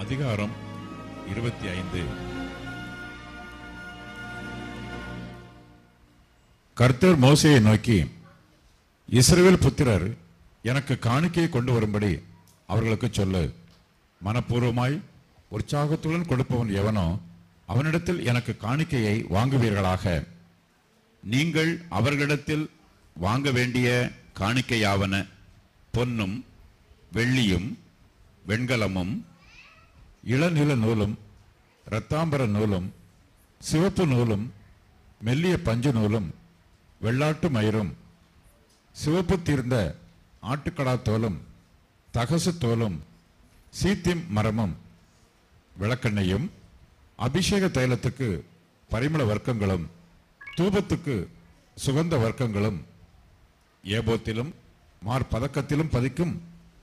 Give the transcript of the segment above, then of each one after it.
அதிகாரம் 25. கர்த்தர் மோசேயை நோக்கி, இஸ்ரவேல் புத்திரர் எனக்கு காணிக்கையை கொண்டு வரும்படி அவர்களுக்கு சொல்லு. மனப்பூர்வமாய் உற்சாகத்துடன் கொடுப்பவன் எவனோ அவனிடத்தில் எனக்கு காணிக்கையை வாங்குவீர்களாக. நீங்கள் அவர்களிடத்தில் வாங்க வேண்டிய காணிக்கையாவன பொன்னும் வெள்ளியும் வெண்கலமும் இளநில நூலும் இரத்தாம்பர நூலும் சிவப்பு நூலும் மெல்லிய பஞ்சு நூலும் வெள்ளாட்டு மயிரும் சிவப்பு தீர்ந்த ஆட்டுக்கடா தோலும் தகசு தோலும் சீத்திம் மரமும் விளக்கெண்ணையும் அபிஷேக தைலத்துக்கு பரிமள வர்க்கங்களும் தூபத்துக்கு சுகந்த வர்க்கங்களும் ஏபோத்திலும் மார்பதக்கத்திலும் பதிக்கும்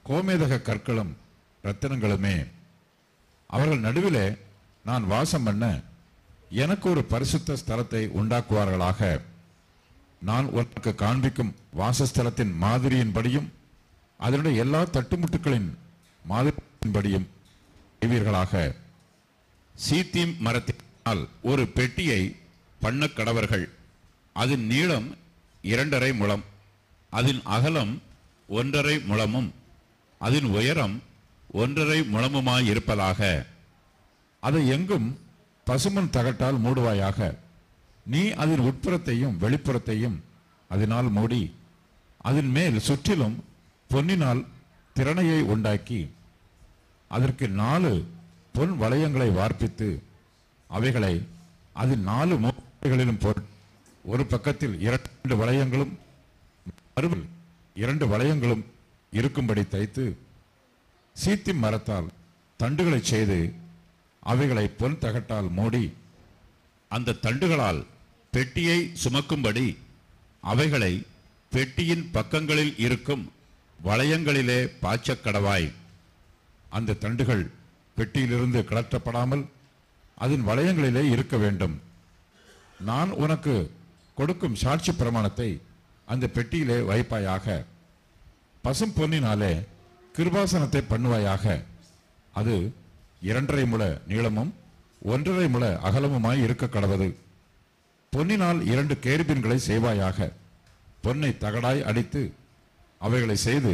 கோமேதக கற்களும் இரத்தினங்களுமே. அவர்கள் நடுவிலே நான் வாசம் பண்ண எனக்கு ஒரு பரிசுத்த ஸ்தலத்தை உண்டாக்குவார்களாக. நான் உனக்கு காண்பிக்கும் வாசஸ்தலத்தின் மாதிரியின்படியும் அதனுடைய எல்லா தட்டுமுட்டுக்களின் மாதிரியின்படியும் செய்வீர்களாக. சீத்திம் மரத்தினால் ஒரு பெட்டியை பண்ண கடவர்கள். அதன் நீளம் 2.5 முழம், அதன் அகலம் 1.5 முழமும், அதன் உயரம் 1.5 முழமுமாய் இருப்பதாக. அதை எங்கும் பசுமன் தகட்டால் மூடுவாயாக. நீ அதன் உட்புறத்தையும் வெளிப்புறத்தையும் அதனால் மூடி அதன் மேல் சுற்றிலும் பொன்னினால் திறனையை உண்டாக்கி அதற்கு 4 பொன் வளையங்களை வார்ப்பித்து அவைகளை அதன் 4 மூலைகளிலும் போட்டு ஒரு பக்கத்தில் 2 வளையங்களும் மறுவில் 2 வளையங்களும் இருக்கும்படி தைத்து சீத்திம் மரத்தால் தண்டுகளை செய்து அவைகளை பொன் தகட்டால் மூடி அந்த தண்டுகளால் பெட்டியை சுமக்கும்படி அவைகளை பெட்டியின் பக்கங்களில் இருக்கும் வளையங்களிலே பாய்ச்சக் கடவாய். அந்த தண்டுகள் பெட்டியிலிருந்து கலற்றப்படாமல் அதன் வளையங்களிலே இருக்க வேண்டும். நான் உனக்கு கொடுக்கும் சாட்சி பிரமாணத்தை அந்த பெட்டியிலே வைப்பாயாக. பசும் பொன்னினாலே கிருபாசனத்தை பண்ணுவாயாக. அது 2.5 முழ நீளமும் 1.5 முழ அகலமுமாய் இருக்க கடவது. பொன்னினால் 2 கேருபீன்களை செய்வாயாக. பொன்னை தகடாய் அடித்து அவைகளை செய்து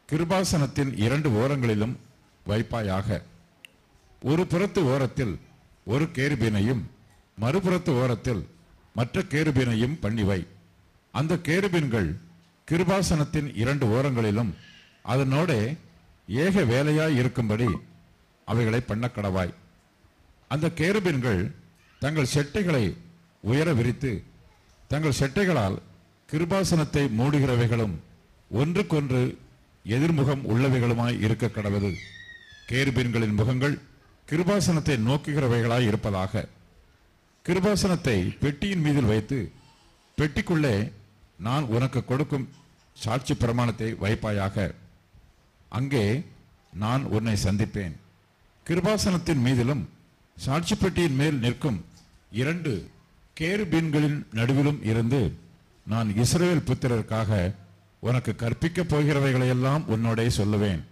கிருபாசனத்தின் 2 ஓரங்களிலும் வைப்பாயாக. ஒரு புறத்து ஓரத்தில் ஒரு கேருபீனையும் மறுபுறத்து ஓரத்தில் மற்ற கேருபீனையும் பண்ணிவை. அந்த கேருபீன்கள் கிருபாசனத்தின் 2 ஓரங்களிலும் அதனோட ஏக வேலையாய் இருக்கும்படி அவைகளை பண்ண கடவாய். அந்த கேருபீன்கள் தங்கள் செட்டைகளை உயர விரித்து தங்கள் செட்டைகளால் கிருபாசனத்தை மூடுகிறவைகளும் ஒன்றுக்கொன்று எதிர்முகம் உள்ளவைகளுமாய் இருக்க கடவது. கேருபீன்களின் முகங்கள் கிருபாசனத்தை நோக்குகிறவைகளாய் இருப்பதாக. கிருபாசனத்தை பெட்டியின் மீதில் வைத்து பெட்டிக்குள்ளே நான் உனக்கு கொடுக்கும் சாட்சி பிரமாணத்தை வைப்பாயாக. அங்கே நான் உன்னை சந்திப்பேன். கிருபாசனத்தின் மீதிலும் சாட்சி பெட்டியின் மேல் நிற்கும் 2 கேருபீன்களின் நடுவிலும் இருந்து நான் இஸ்ரவேல் புத்திரருக்காக உனக்கு கற்பிக்கப் போகிறவைகளையெல்லாம் உன்னோடே சொல்லுவேன்.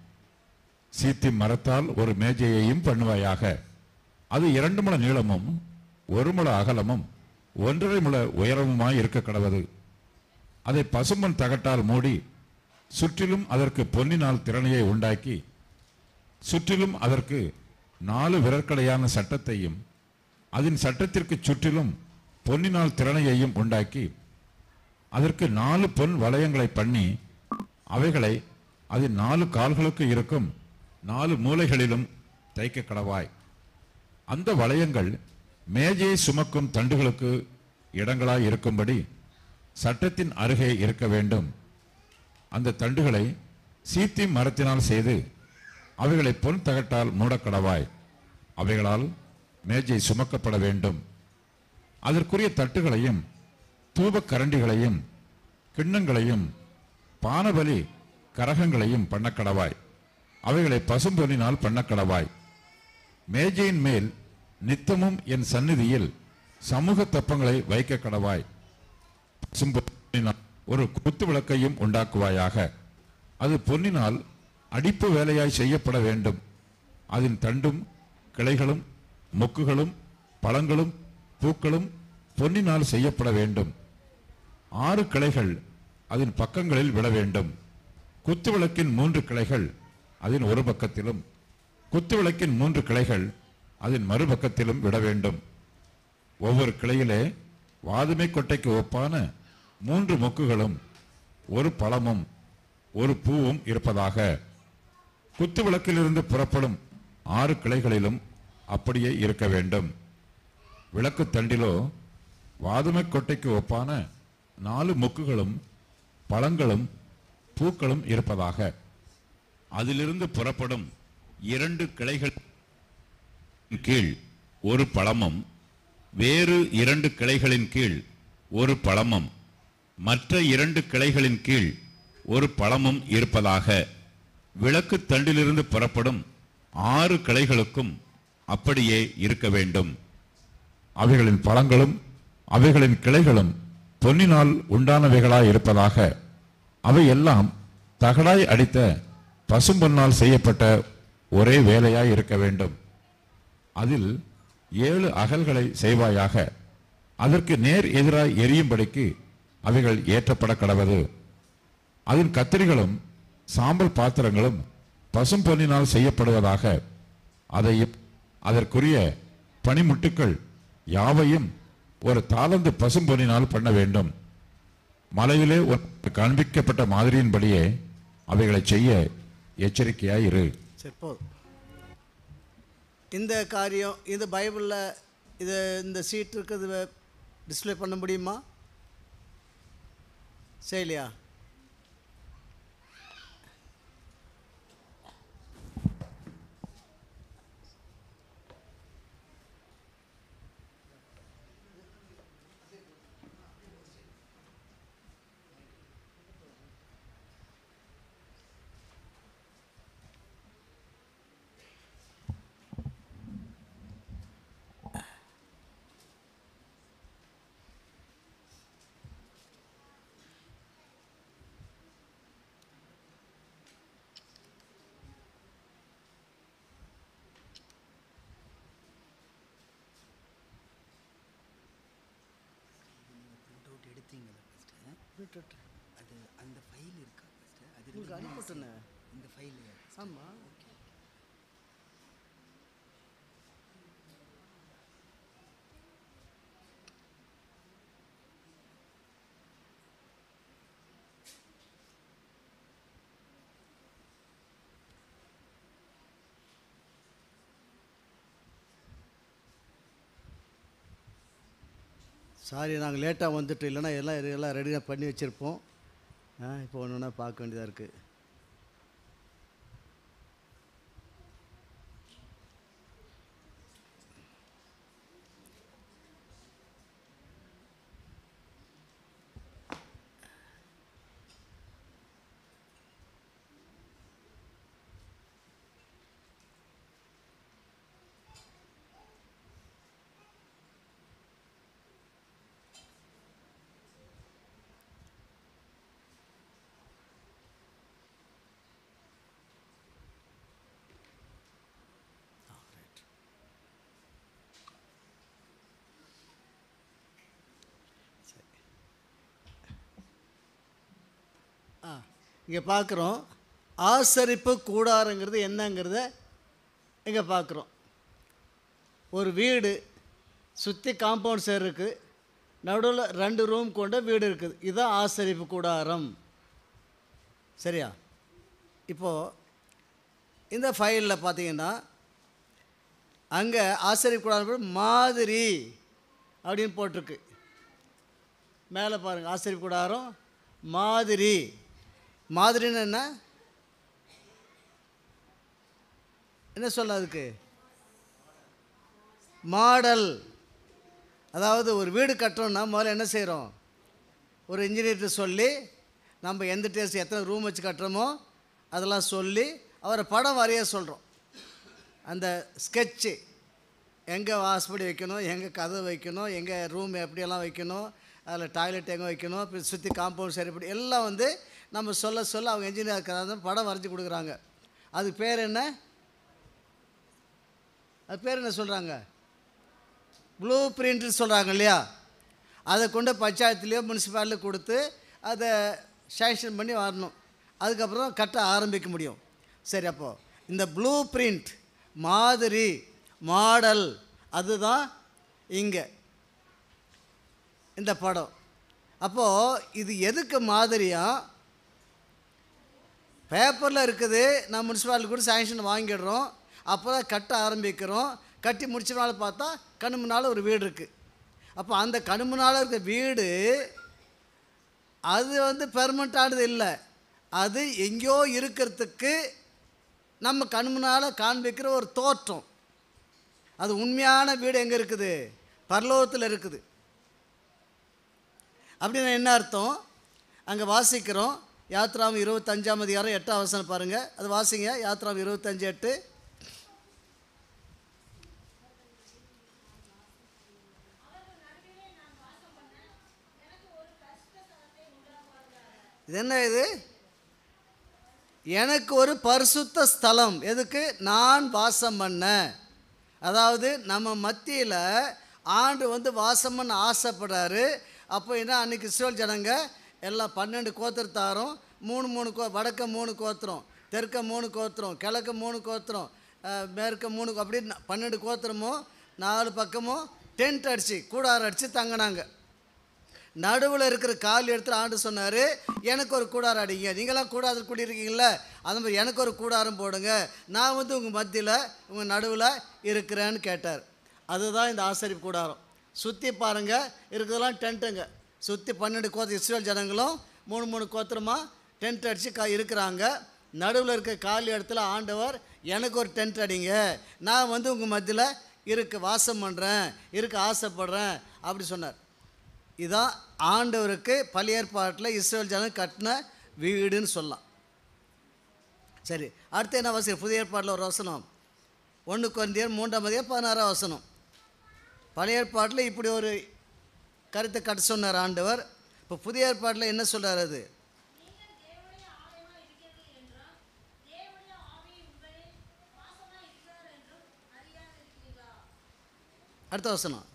சீத்திம் மரத்தால் ஒரு மேஜையையும் பண்ணுவாயாக. அது 2 முழ நீளமும் 1 முழ அகலமும் 1.5 முழ உயரமுமாய் இருக்க கடவது. அதை பசும்பொன் தகட்டால் மூடி சுற்றிலும் அதற்கு பொன்னினால் திறனையை உண்டாக்கி சுற்றிலும் அதற்கு 4 விரற்கடையான சட்டத்தையும் அதன் சட்டத்திற்கு சுற்றிலும் பொன்னினால் திறனையையும் உண்டாக்கி அதற்கு 4 பொன் வளையங்களை பண்ணி அவைகளை அதன் 4 கால்களுக்கு இருக்கும் 4 மூலைகளிலும் தைக்க கடவாய். அந்த வளையங்கள் மேஜையை சுமக்கும் தண்டுகளுக்கு இடங்களாய் இருக்கும்படி சட்டத்தின் அருகே இருக்க வேண்டும். அந்த தண்டுகளை சீத்திம் மரத்தினால் செய்து அவைகளை பொன் தகட்டால் மூடக்கடவாய். அவைகளால் மேஜை சுமக்கப்பட வேண்டும். அதற்குரிய தட்டுகளையும் தூப கரண்டிகளையும் கிண்ணங்களையும் பானபலி கரகங்களையும் பண்ணக்கடவாய். அவைகளை பசும்பொன்னினால் பண்ணக்கடவாய். மேஜையின் மேல் நித்தமும் என் சந்நிதியில் சமூக தப்பங்களை வைக்க கடவாய். பசும்பொன்னினால் ஒரு குத்து விளக்கையும் உண்டாக்குவாயாக. அது பொன்னினால் அடிப்பு வேலையாய் செய்யப்பட வேண்டும். அதன் தண்டும் கிளைகளும் மொக்குகளும் பழங்களும் பூக்களும் பொன்னினால் செய்யப்பட வேண்டும். 6 கிளைகள் அதன் பக்கங்களில் விட வேண்டும். குத்துவிளக்கின் 3 கிளைகள் அதன் ஒரு பக்கத்திலும் குத்துவிளக்கின் 3 கிளைகள் அதன் மறுபக்கத்திலும் விட வேண்டும். ஒவ்வொரு கிளையிலே வாதுமை கொட்டைக்கு ஒப்பான 3 மொக்குகளும் ஒரு பழமும் ஒரு பூவும் இருப்பதாக. குத்துவிளக்கிலிருந்து புறப்படும் 6 கிளைகளிலும் அப்படியே இருக்க வேண்டும். விளக்கு தண்டிலோ வாதுமை கொட்டைக்கு ஒப்பான 4 மொக்குகளும் பழங்களும் பூக்களும் இருப்பதாக. அதிலிருந்து புறப்படும் 2 கிளைகள் கீழ் ஒரு பழமும் வேறு 2 கிளைகளின் கீழ் ஒரு பழமும் மற்ற 2 கிளைகளின் கீழ் ஒரு பழமும் இருப்பதாக. விளக்கு தண்டிலிருந்து புறப்படும் 6 கிளைகளுக்கும் அப்படியே இருக்க வேண்டும். அவைகளின் பழங்களும் அவைகளின் கிளைகளும் பொன்னினால் உண்டானவைகளாய் இருப்பதாக. அவை எல்லாம் தகடாய் அடித்த பசும்பொன்னால் செய்யப்பட்ட ஒரே வேலையாய் இருக்க வேண்டும். அதில் 7 அகல்களை செய்வாயாக. அதற்கு நேர் எதிராய் எரியும்படிக்கு அவைகள் ஏற்றப்பட கடவது. அதன் கத்திரிகளும் சாம்பல் பாத்திரங்களும் பசும் பொன்னினால் செய்யப்படுவதாக. அதையும் அதற்குரிய பனிமுட்டுக்கள் யாவையும் ஒரு தாளந்து பசும் பொன்னினால் பண்ண வேண்டும். மலையிலே காண்பிக்கப்பட்ட மாதிரியின்படியே அவைகளை செய்ய எச்சரிக்கையாய் இரு. இந்த காரியம் இந்த பைபிளில் இது இந்த சீட் இருக்கிறது டிஸ்பிளே பண்ண முடியுமா? செய்யலையா? அது அந்த ஃபைல் இருக்கா அது உங்களுக்கு அனுப்பிட்டேனே இந்த ஃபைல். ஆமாம். சாரி, நாங்கள் லேட்டாக வந்துட்டு, இல்லைன்னா எல்லாம் ரெடியாக பண்ணி வச்சுருப்போம். இப்போ ஒன்று ஒன்றா பார்க்க வேண்டியதாக இருக்குது. இங்கே பார்க்குறோம், ஆசரிப்பு கூடாரங்கிறது என்னங்கிறத இங்கே பார்க்குறோம். ஒரு வீடு சுற்றி காம்பவுண்ட் சேர் இருக்குது, நடுவில் 2 ரூம் கொண்ட வீடு இருக்குது. இதுதான் ஆசரிப்பு கூடாரம். சரியா? இப்போது இந்த ஃபைலில் பார்த்தீங்கன்னா அங்கே ஆசரிப்பு கூடாரம் மாதிரி அப்படின்னு போட்டிருக்கு. மேலே பாருங்கள், ஆசரிப்பு கூடாரம் மாதிரி. மாதிரின்னு என்ன சொல்ல? அதுக்கு மாடல். அதாவது ஒரு வீடு கட்டுறோன்னா முதல்ல என்ன செய்கிறோம்? ஒரு இன்ஜினியர்கிட்ட சொல்லி நம்ம எந்த டேஸ்ட் எத்தனை ரூம் வச்சு கட்டுறோமோ அதெல்லாம் சொல்லி அவரை படம் வரைய சொல்கிறோம். அந்த ஸ்கெட்சு, எங்கே வாசப்படி வைக்கணும், எங்கே கதவு வைக்கணும், எங்கே ரூம் எப்படியெல்லாம் வைக்கணும், அதில் டாய்லெட் எங்கே வைக்கணும், இப்போ சுற்றி காம்பவுண்ட் சரிப்படி எல்லாம் வந்து நம்ம சொல்ல அவங்க என்ஜினியர் படம் வரைஞ்சி கொடுக்குறாங்க. அதுக்கு பேர் என்ன? அது பேர் என்ன சொல்கிறாங்க, ப்ளூ பிரிண்ட்னு சொல்கிறாங்க இல்லையா. அதை கொண்டு பஞ்சாயத்துலேயோ முனிசிபாலிட்டியோ கொடுத்து அதை சேங்ஷன் பண்ணி வரணும். அதுக்கப்புறம் கட்ட ஆரம்பிக்க முடியும். சரி, அப்போது இந்த ப்ளூ பிரிண்ட் மாதிரி மாடல் அதுதான் இங்கே இந்த படம். அப்போது இது எதுக்கு மாதிரியாக பேப்பரில் இருக்குது, நம்ம முனிசிபாலிட்டி கூட சேங்ஷன் வாங்கிடுறோம், அப்போ தான் கட்ட ஆரம்பிக்கிறோம். கட்டி முடிச்சனால பார்த்தா கண்ணு முன்னால் ஒரு வீடு இருக்குது. அப்போ அந்த கண்ணு முன்னால் இருக்க வீடு அது பெர்மனண்ட்டானது இல்லை, அது எங்கேயோ இருக்கிறதுக்கு நம்ம கண்ணு முன்னால் காண்பிக்கிற ஒரு தோற்றம். அது உண்மையான வீடு எங்கே இருக்குது, பரலோகத்தில் இருக்குது. அப்படின்னா என்ன அர்த்தம், அங்கே வாசிக்கிறோம் யாத்ராம் 25ஆம் அதிகாரம் 8ஆம் வசனம் பாருங்கள், அது வாசிங்க. யாத்ராம் 25:8. இது என்ன, இது எனக்கு ஒரு பரிசுத்த ஸ்தலம், எதுக்கு, நான் வாசம் பண்ண. அதாவது நம்ம மத்தியில் ஆண்டு வாசம் பண்ண ஆசைப்படுறாரு. அப்போ என்ன, அன்றைக்கி இஸ்ரவேல் ஜனங்க எல்லாம் 12 கோத்திரத்தாரும் 3 வடக்க 3 கோத்திரம், தெற்க 3 கோத்திரம், கிழக்க 3 கோத்திரம், மேற்க 3, அப்படி 12 கோத்திரமும் 4 பக்கமும் டென்ட் அடித்து கூடாரம் அடித்து தங்கினாங்க. நடுவில் இருக்கிற கால் இடத்துல ஆண்டு சொன்னார், எனக்கு ஒரு கூடாரம் அடிங்க, நீங்களாம் கூடாரம் கூடியிருக்கீங்கள, அது மாதிரி எனக்கு ஒரு கூடாரம் போடுங்க, நான் உங்கள் மத்தியில் உங்கள் நடுவில் இருக்கிறேன்னு கேட்டார். அதுதான் இந்த ஆசரிப்பு கூடாரம். சுற்றி பாருங்கள், இருக்கிறதெல்லாம் டென்ட்டுங்க. சுற்றி 12 கோத்திரம் இஸ்ரவேல் ஜனங்களும் 3 கோத்திரமாக டென்ட் அடித்து இருக்கிறாங்க. நடுவில் இருக்க காலி இடத்துல ஆண்டவர் எனக்கு ஒரு டென்ட் அடிங்க, நான் உங்கள் மத்தியில் வாசம் பண்ணுறேன், ஆசைப்படுறேன் அப்படி சொன்னார். இதுதான் ஆண்டவருக்கு பழைய ஏற்பாட்டில் இஸ்ரவேல் ஜனங்க கட்டின வீடுன்னு சொல்லலாம். சரி, அடுத்து என்ன வசனம், புதிய ஏற்பாட்டில் ஒரு வசனம் 1 கொரிந்தியர் 3ஆம் அதிகாரம் 16ஆம் வசனம். பழைய ஏற்பாட்டில் இப்படி ஒரு கருத்தை கட்ட சொன்னார் ஆண்டவர். இப்போ புதிய ஏற்பாட்டில் என்ன சொல்கிறார், அது அடுத்த வசனம்.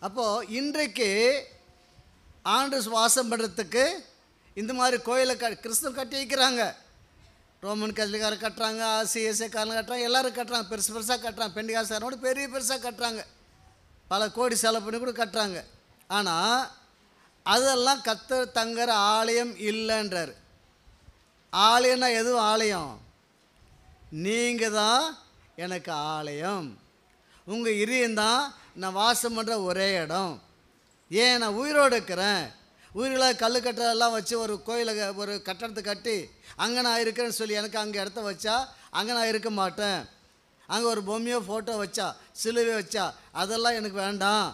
அப்போது இன்றைக்கு ஆண்டு வாசம் பண்ணுறதுக்கு இந்த மாதிரி கோயிலை கிறிஸ்தவம் கட்டி வைக்கிறாங்க. ரோமன் கத்தோலிக்காரர் கட்டுறாங்க, சிஎஸ்ஐக்காரங்க கட்டுறாங்க, எல்லோரும் கட்டுறாங்க, பெருசு பெருசாக கட்டுறாங்க. பெண்டிகாஸ்காரனோட பெருசாக கட்டுறாங்க, பல கோடி செலவு பண்ணி கூட கட்டுறாங்க. ஆனால் அதெல்லாம் கர்த்தர் தங்குற ஆலயம் இல்லைன்றார். ஆலயம்னா எதுவும் ஆலயம், நீங்கள் தான் எனக்கு ஆலயம், உங்கள் இதயம்தான் நான் வாசம் பண்ணுற ஒரே இடம். ஏன், நான் உயிரோடு இருக்கிறேன். உயிரில் கல் கட்டெல்லாம் வச்சு ஒரு கோயிலை ஒரு கட்டடத்தை கட்டி அங்கே நான் இருக்கிறேன்னு சொல்லி எனக்கு அங்கே இடத்த வச்சா அங்கே நான் இருக்க மாட்டேன். அங்கே ஒரு பொம்மையோ ஃபோட்டோ வச்சா சிலுவை வச்சா அதெல்லாம் எனக்கு வேண்டாம்.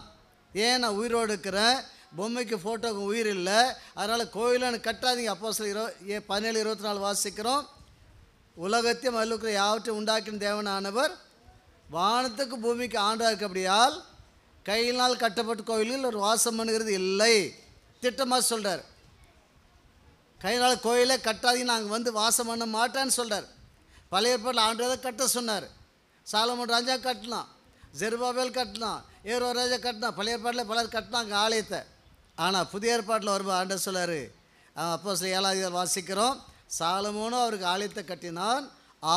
ஏன், நான் உயிரோடு இருக்கிறேன், பொம்மைக்கு ஃபோட்டோக்கு உயிர் இல்லை, அதனால் கோயிலை எனக்கு கட்டாதீங்க. அப்போஸ்தலர் 17:24 வாசிக்கிறோம். உலகத்தையும் அதில் இருக்கிற யாவற்றையும் உண்டாக்கின தேவனானவர் வானத்துக்கு பூமிக்கு ஆண்டாக இருக்கிறபடியால் கையினால் கட்டப்பட்ட கோயிலில் ஒரு வாசம் பண்ணுகிறது இல்லை. திட்டமாக சொல்கிறார். கையினால் கோயிலை கட்டாதீங்க, நாங்கள் வாசம் பண்ண மாட்டேன்னு சொல்கிறார். பழைய ஏற்பாட்டில் ஆண்டவரை கட்ட சொன்னார். சாலமோன் ராஜா கட்டலாம், ஜெருபாபேல் கட்டலாம், ஏரோ ராஜா கட்டினா, பழைய ஏற்பாட்டில் பலர் கட்டினாங்க ஆலயத்தை. ஆனால் புதிய ஏற்பாட்டில் வரும்போது ஆண்டவர் சொல்லார். அப்போஸ்தலர் 7ஆம் அதிகாரம் வாசிக்கிறோம். சாலமோனும் அவருக்கு ஆலயத்தை கட்டினான்,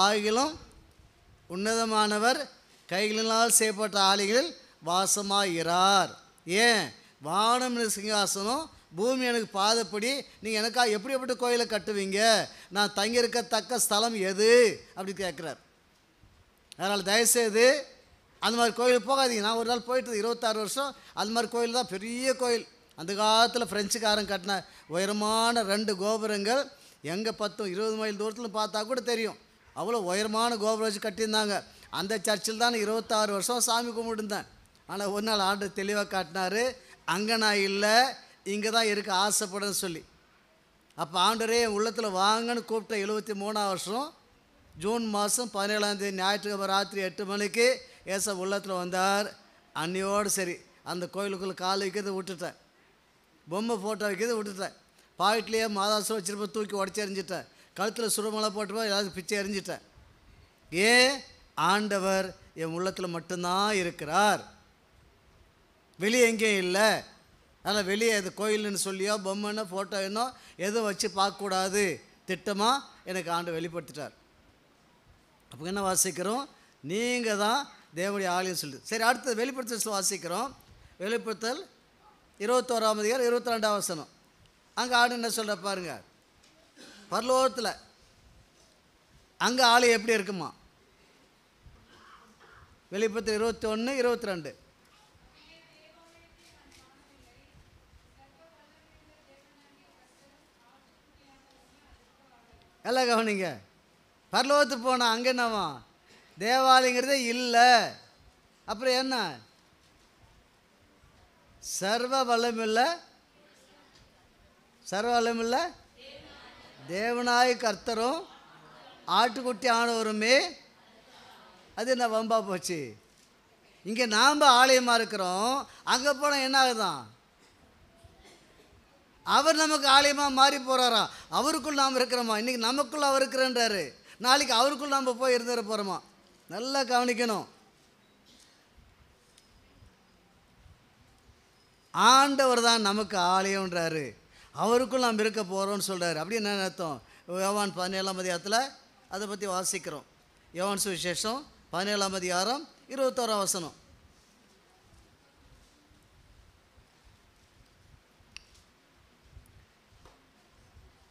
ஆகிலும் உன்னதமானவர் கைகளினால் செய்யப்பட்ட ஆலயங்களில் வாசமாகிறார். ஏன், வானம் சிங்காசனம், பூமி எனக்கு பாதப்படி, நீங்கள் எனக்காக எப்படி கோயிலை கட்டுவீங்க, நான் தங்கியிருக்கத்தக்க ஸ்தலம் எது அப்படி கேட்குறார். அதனால் தயவுசெய்து அந்த மாதிரி கோயிலுக்கு போகாதீங்க. நான் ஒரு நாள் போயிட்டு 26 வருஷம் அது மாதிரி கோயில் தான், பெரிய கோயில். அந்த காலத்தில் ஃப்ரெஞ்சுக்காரன் கட்டின உயரமான 2 கோபுரங்கள், எங்கே 10-20 மைல் தூரத்தில் பார்த்தா கூட தெரியும். அவ்வளோ உயரமான கோபுரம் வச்சு கட்டியிருந்தாங்க. அந்த சர்ச்சில் தான் 26 வருஷம் சாமி கும்பிட்டுருந்தேன். ஆனால் ஒரு நாள் ஆண்டவர் தெளிவாக காட்டினார், அங்கே நான் இல்லை, இங்கே தான் இருக்க ஆசைப்படுன்னு சொல்லி. அப்போ ஆண்டவரே என் உள்ளத்தில் வாங்கன்னு கூப்பிட்ட 73ஆம் வருஷம் ஜூன் மாதம் 17ஆம் தேதி ஞாயிற்றுக்கிழமை ராத்திரி 8 மணிக்கு ஏச உள்ளத்தில் வந்தார். அன்னையோடு சரி அந்த கோயிலுக்குள்ளே கால் வைக்கிறது விட்டுட்டேன், பொம்மை ஃபோட்டோ வைக்கிறது விட்டுட்டேன். பாக்கெட்லேயே மாதாசம் வச்சுருப்ப தூக்கி உடச்சி எறிஞ்சிட்டேன், கழுத்தில் சுரமலை போட்டுப்போ எல்லாத்துக்கும் பிச்சை எறிஞ்சிட்டேன். ஏன்? ஆண்டவர் என் உள்ளத்தில் மட்டும்தான் இருக்கிறார், வெளியே எங்கேயும் இல்லை. அதனால் வெளியே இது கோயில்னு சொல்லியோ பொம்மைன்னு ஃபோட்டோ என்னோ எதுவும் வச்சு பார்க்கக்கூடாது திட்டமாக எனக்கு ஆண்டு வெளிப்படுத்திட்டார். அப்போ என்ன வாசிக்கிறோம்? நீங்கள் தான் தேவனுடைய ஆலயம் சொல்லுது. சரி, அடுத்தது வெளிப்படுத்தல் வாசிக்கிறோம். வெளிப்படுத்தல் 21ஆம் அதிகாரம் 22ஆம் வசனம். அங்கே ஆண்டு என்ன சொல்கிற பாருங்க, பரலோகத்தில் அங்கே ஆலயம் எப்படி இருக்குமா? வெளிப்படுத்தல் 21, 22. எல்லாம் கவனிங்க. பரலோகத்துக்கு போனால் அங்கே என்னவா? தேவாலயங்கிறதே இல்லை. அப்புறம் என்ன? சர்வ வல்லமில்லை தேவனாய் கர்த்தரும் ஆட்டுக்குட்டி ஆனவருமே. அது என்ன வம்பா போச்சு? இங்கே நாம் ஆலயமாக இருக்கிறோம், அங்கே போனால் என்ன ஆகுதான்? அவர் நமக்கு ஆலயமாக மாறி போகிறாராம். அவருக்குள் நாம் இருக்கிறோமா? இன்றைக்கி நமக்குள்ள அவர் இருக்கிறன்றாரு, நாளைக்கு அவருக்குள் நாம் போய் இருந்துட போகிறோமா? நல்லா கவனிக்கணும். ஆண்டவர் தான் நமக்கு ஆலயம்ன்றாரு, அவருக்குள் நாம் இருக்க போகிறோம்னு சொல்கிறாரு. அப்படி என்ன அர்த்தம்? யோவான் 17ஆம் அதிகாரத்தில் அதை பற்றி வாசிக்கிறோம். யோவான் சுவிசேஷம் 17ஆம் அதிகாரம் 21ஆம் வசனம்.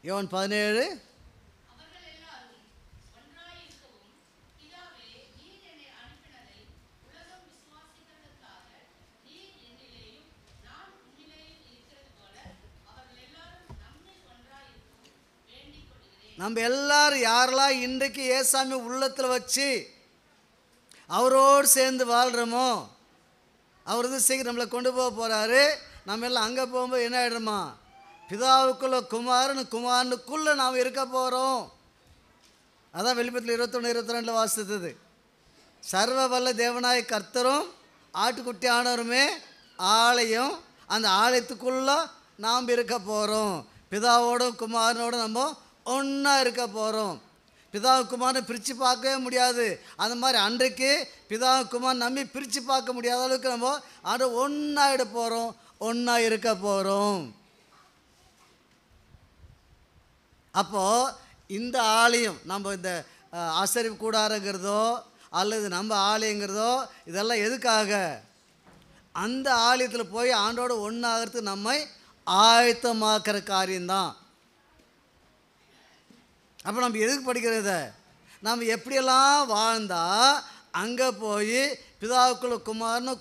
யோவான் 17. நம்ம எல்லாரும் யாரெல்லாம் இன்றைக்கு ஏசாமி உள்ளத்தில் வச்சு அவரோடு சேர்ந்து வாழ்கிறோமோ, அவர் வந்து சீக்கிரம் நம்மளை கொண்டு போக போகிறாரு. நம்ம எல்லாம் அங்கே போகும்போது என்ன ஆகிடுமா? பிதாவுக்குள்ள குமாரனுக்குள்ளே நாம் இருக்க போகிறோம். அதான் வெளிப்படுத்தல் 21, 22 வாசித்தது. சர்வ வல்ல தேவனாய கர்த்தரும் ஆட்டுக்குட்டி ஆனவருமே ஆலயம், அந்த ஆலயத்துக்குள்ளே நாம் இருக்க போகிறோம். பிதாவோடும் குமாரனோடும் நம்ம ஒன்றா இருக்க போகிறோம். பிதாவு குமாரனை பிரித்து பார்க்கவே முடியாது. அந்த மாதிரி அன்றைக்கு பிதாவு குமாரன் நம்பி பிரித்து பார்க்க முடியாத அளவுக்கு நம்ம அதை ஒன்றாயிட போகிறோம், ஒன்றா இருக்க போகிறோம். அப்போது இந்த ஆலயம், நம்ம இந்த ஆசரிப்பு கூடாரங்கிறதோ அல்லது நம்ம ஆலயங்கிறதோ இதெல்லாம் எதுக்காக? அந்த ஆலயத்தில் போய் ஆண்டோடு ஒன்றாகிறதுக்கு நம்மை ஆயத்தமாக்குற காரியம்தான். அப்போ நம்ம எதுக்கு படிக்கிறத? நம்ம எப்படியெல்லாம் வாழ்ந்தால் அங்கே போய் பிதாவுக்குள்ள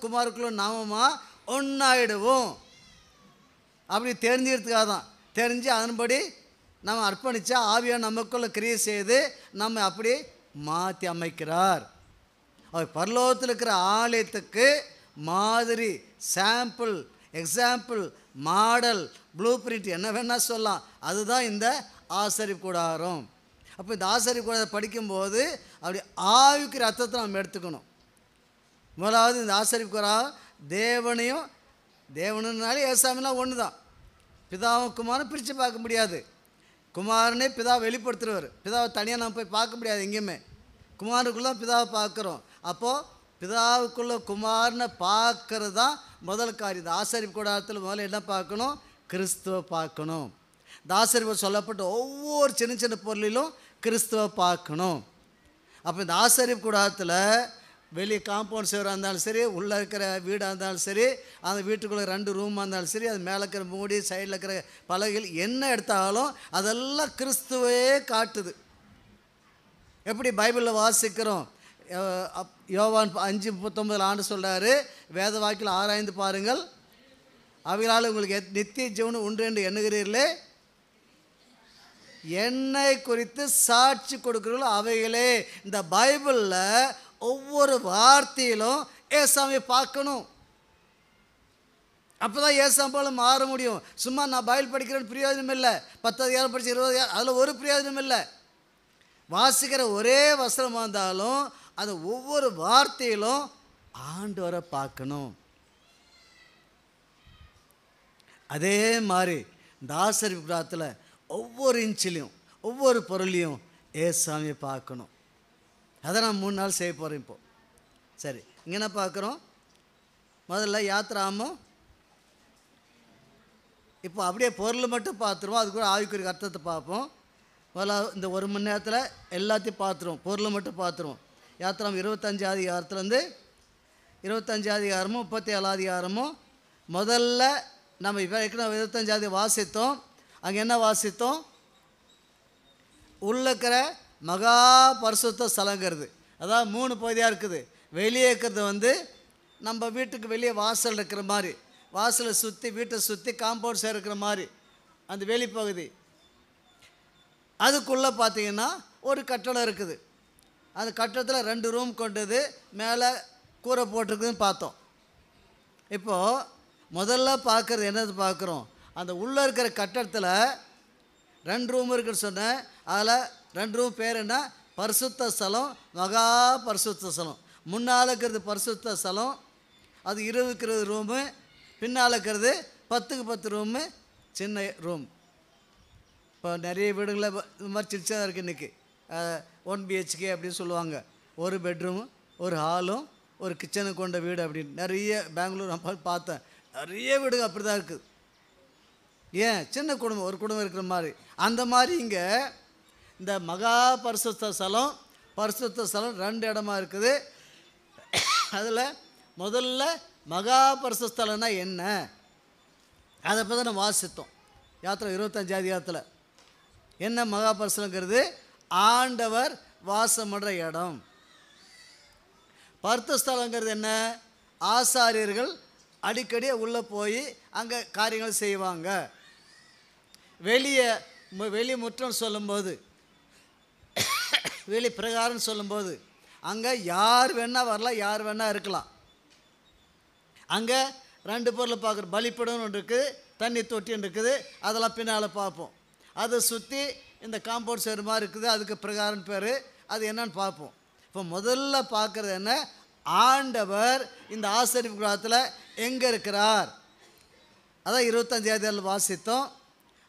குமாருக்குள்ள நாமமாக ஒன்றாயிடுவோம் அப்படி தெரிஞ்சுக்கிறதுக்காக தான். தெரிஞ்சு அதன்படி நம்ம அர்ப்பணித்தா ஆவியாக நமக்குள்ளே கிரியை செய்து நம்ம அப்படி மாற்றி அமைக்கிறார். அவர் பரலோகத்தில் இருக்கிற ஆலயத்துக்கு மாதிரி, sample, example, model, blue print என்ன வேணால் சொல்லலாம். அதுதான் இந்த ஆசரிப்பு கூடாரம். அப்போ இந்த ஆசரிப்பு கூடாரத்தை படிக்கும்போது அப்படி ஆவிக்கிற அர்த்தத்தை நம்ம எடுத்துக்கணும். முதலாவது இந்த ஆசரிப்பு கூடாரம் தேவனுனாலே ஏசாமிலாம் ஒன்று தான். பிதாவும் குமாரனும் பிரித்து பார்க்க முடியாது. குமாரனே பிதாவை வெளிப்படுத்துகிறவர், பிதாவை தனியாக நம்ம போய் பார்க்க முடியாது எங்கேயுமே. குமாரனுக்குள்ளே பிதாவை பார்க்குறோம். அப்போது பிதாவுக்குள்ளே குமாரனை பார்க்கறது தான் முதல் காரியம். இந்த ஆசரிப்பு கூடாரத்தில் முதல்ல என்ன பார்க்கணும்? கிறிஸ்துவை பார்க்கணும். இந்த ஆசரிப்பு சொல்லப்பட்ட ஒவ்வொரு சின்ன சின்ன பொருளிலும் கிறிஸ்துவை பார்க்கணும். அப்போ இந்த ஆசரிப்பு கூடாரத்தில் வெளியே காம்பவுண்ட் சுவராக இருந்தாலும் சரி, உள்ளே இருக்கிற வீடாக இருந்தாலும் சரி, அந்த வீட்டுக்குள்ளே 2 ரூமாக இருந்தாலும் சரி, அது மேலே இருக்கிற மூடி, சைடில் இருக்கிற பலகைகள் என்ன எடுத்தாலும் அதெல்லாம் கிறிஸ்துவே காட்டுது. எப்படி பைபிளில் வாசிக்கிறோம்? யோவான் 5:39 ஆண்டு சொல்கிறாரு, வேத வாக்கில் ஆராய்ந்து பாருங்கள், அவைகளால் உங்களுக்கு நித்திய ஜீவன் உண்டு என்று எண்ணுகிறீர்களே, என்னை குறித்து சாட்சி கொடுக்குறீர்களோ அவைகளே. இந்த பைபிளில் ஒவ்வொரு வார்த்தையிலும் ஏசாமியை பார்க்கணும். அப்போ தான் ஏசாமி போல மாற முடியும். சும்மா நான் பைபிள் படிக்கிறேன்னு பிரயோஜனம் இல்லை. 10 அதிகாரம் படித்து 20 அதிகாரம், அதில் ஒரு பிரயோஜனம் இல்லை. வாசிக்கிற ஒரே வசனமாக இருந்தாலும் அது ஒவ்வொரு வார்த்தையிலும் ஆண்டவரை பார்க்கணும். அதே மாதிரி இந்த ஆசரிப்பு கூடாரத்தில் ஒவ்வொரு இன்ச்சிலையும் ஒவ்வொரு பொருளையும் ஏசாமியை பார்க்கணும். அதை நான் 3 நாள் செய்ய போகிறேன். இப்போது சரி, இங்கே என்ன பார்க்குறோம்? முதல்ல யாத்ராமம். இப்போ அப்படியே பொருள் மட்டும் பார்த்துருவோம், அதுக்கு ஒரு ஆவிக்குரிய அர்த்தத்தை பார்ப்போம். முதல்ல இந்த 1 மணி நேரத்தில் எல்லாத்தையும் பார்த்துருவோம், பொருளை மட்டும் பார்த்துருவோம். யாத்திராமம் 25 அதிகாரத்துலேருந்து 25 அதிகாரமும் 37 அதிகாரமும் முதல்ல நம்ம இப்போ 25 அதிகாரம் வாசித்தோம். அங்கே என்ன வாசித்தோம்? உள்ள இருக்கிற மகா பரிசுத்த ஸ்தலங்கிறது, அதாவது 3 பகுதியாக இருக்குது. வெளியே இருக்கிறது நம்ம வீட்டுக்கு வெளியே வாசல் இருக்கிற மாதிரி, வாசலை சுற்றி வீட்டை சுற்றி காம்பவுண்ட் சேர் இருக்கிற மாதிரி அந்த வெளிப்பகுதி. அதுக்குள்ளே பார்த்தீங்கன்னா ஒரு கட்டடம் இருக்குது. அந்த கட்டடத்தில் 2 ரூம் கொண்டது, மேலே கூரை போட்டிருக்குதுன்னு பார்த்தோம். இப்போது முதல்ல பார்க்குறது என்னது பார்க்குறோம்? அந்த உள்ளே இருக்கிற கட்டடத்தில் 2 ரூம் இருக்குன்னு சொன்னேன். அதில் 2 ரூம் பேர் என்ன? பரிசுத்த ஸ்தலம், மகா பரிசுத்த ஸ்தலம். முன்னால் இருக்கிறது பரிசுத்த ஸ்தலம், அது 20 ரூமு. பின்னால் இருக்கிறது 10க்கு 10 ரூமு, சின்ன ரூம். இப்போ நிறைய வீடுகளில் இந்த மாதிரி சின்னதாக இருக்குது இன்றைக்கி. 1 BHK அப்படின்னு சொல்லுவாங்க. ஒரு பெட்ரூமு, ஒரு ஹாலும், ஒரு கிச்சனு கொண்ட வீடு அப்படின்னு நிறைய பெங்களூர் நான் பார்த்தேன். நிறைய வீடுங்க அப்படி தான் இருக்குது. ஏன்? சின்ன குடும்பம், ஒரு குடும்பம் இருக்கிற மாதிரி. அந்த மாதிரி இங்கே இந்த மகா பரிசுத்த ஸ்தலம், பரிசுத்த ஸ்தலம் 2 இடமா இருக்குது. அதில் முதல்ல மகா பரிசுத்த ஸ்தலம்னா என்ன, அதை பற்றி நம்ம வாசித்தோம். யாத்திரை 25 அதிகாரத்தில் என்ன மகா பரிசுங்கிறது? ஆண்டவர் வாசம் பண்ணுற இடம். பரிசுத்த ஸ்தலங்கிறது என்ன? ஆசாரியர்கள் அடிக்கடி உள்ளே போய் அங்கே காரியங்கள் செய்வாங்க. வெளி முற்றம் சொல்லும்போது, வெளி பிரகாரம் சொல்லும்போது அங்கே யார் வேணால் வரலாம், யார் வேணால் இருக்கலாம். அங்கே 2 பொருள் பார்க்குறோம். பலிப்பீடம் ஒன்று இருக்குது, தண்ணி தொட்டி ஒன்று இருக்குது. அதெல்லாம் பின்னால் பார்ப்போம். அதை சுற்றி இந்த காம்பவுண்ட் சேர் மாதிரி இருக்குது, அதுக்கு பிரகாரம் பேர். அது என்னன்னு பார்ப்போம். இப்போ முதல்ல பார்க்குறது என்ன? ஆண்டவர் இந்த ஆசரிப்பு கூடாரத்தில் எங்கே இருக்கிறார்? அதான் 25 அதிகாரத்தில் வாசித்தோம்.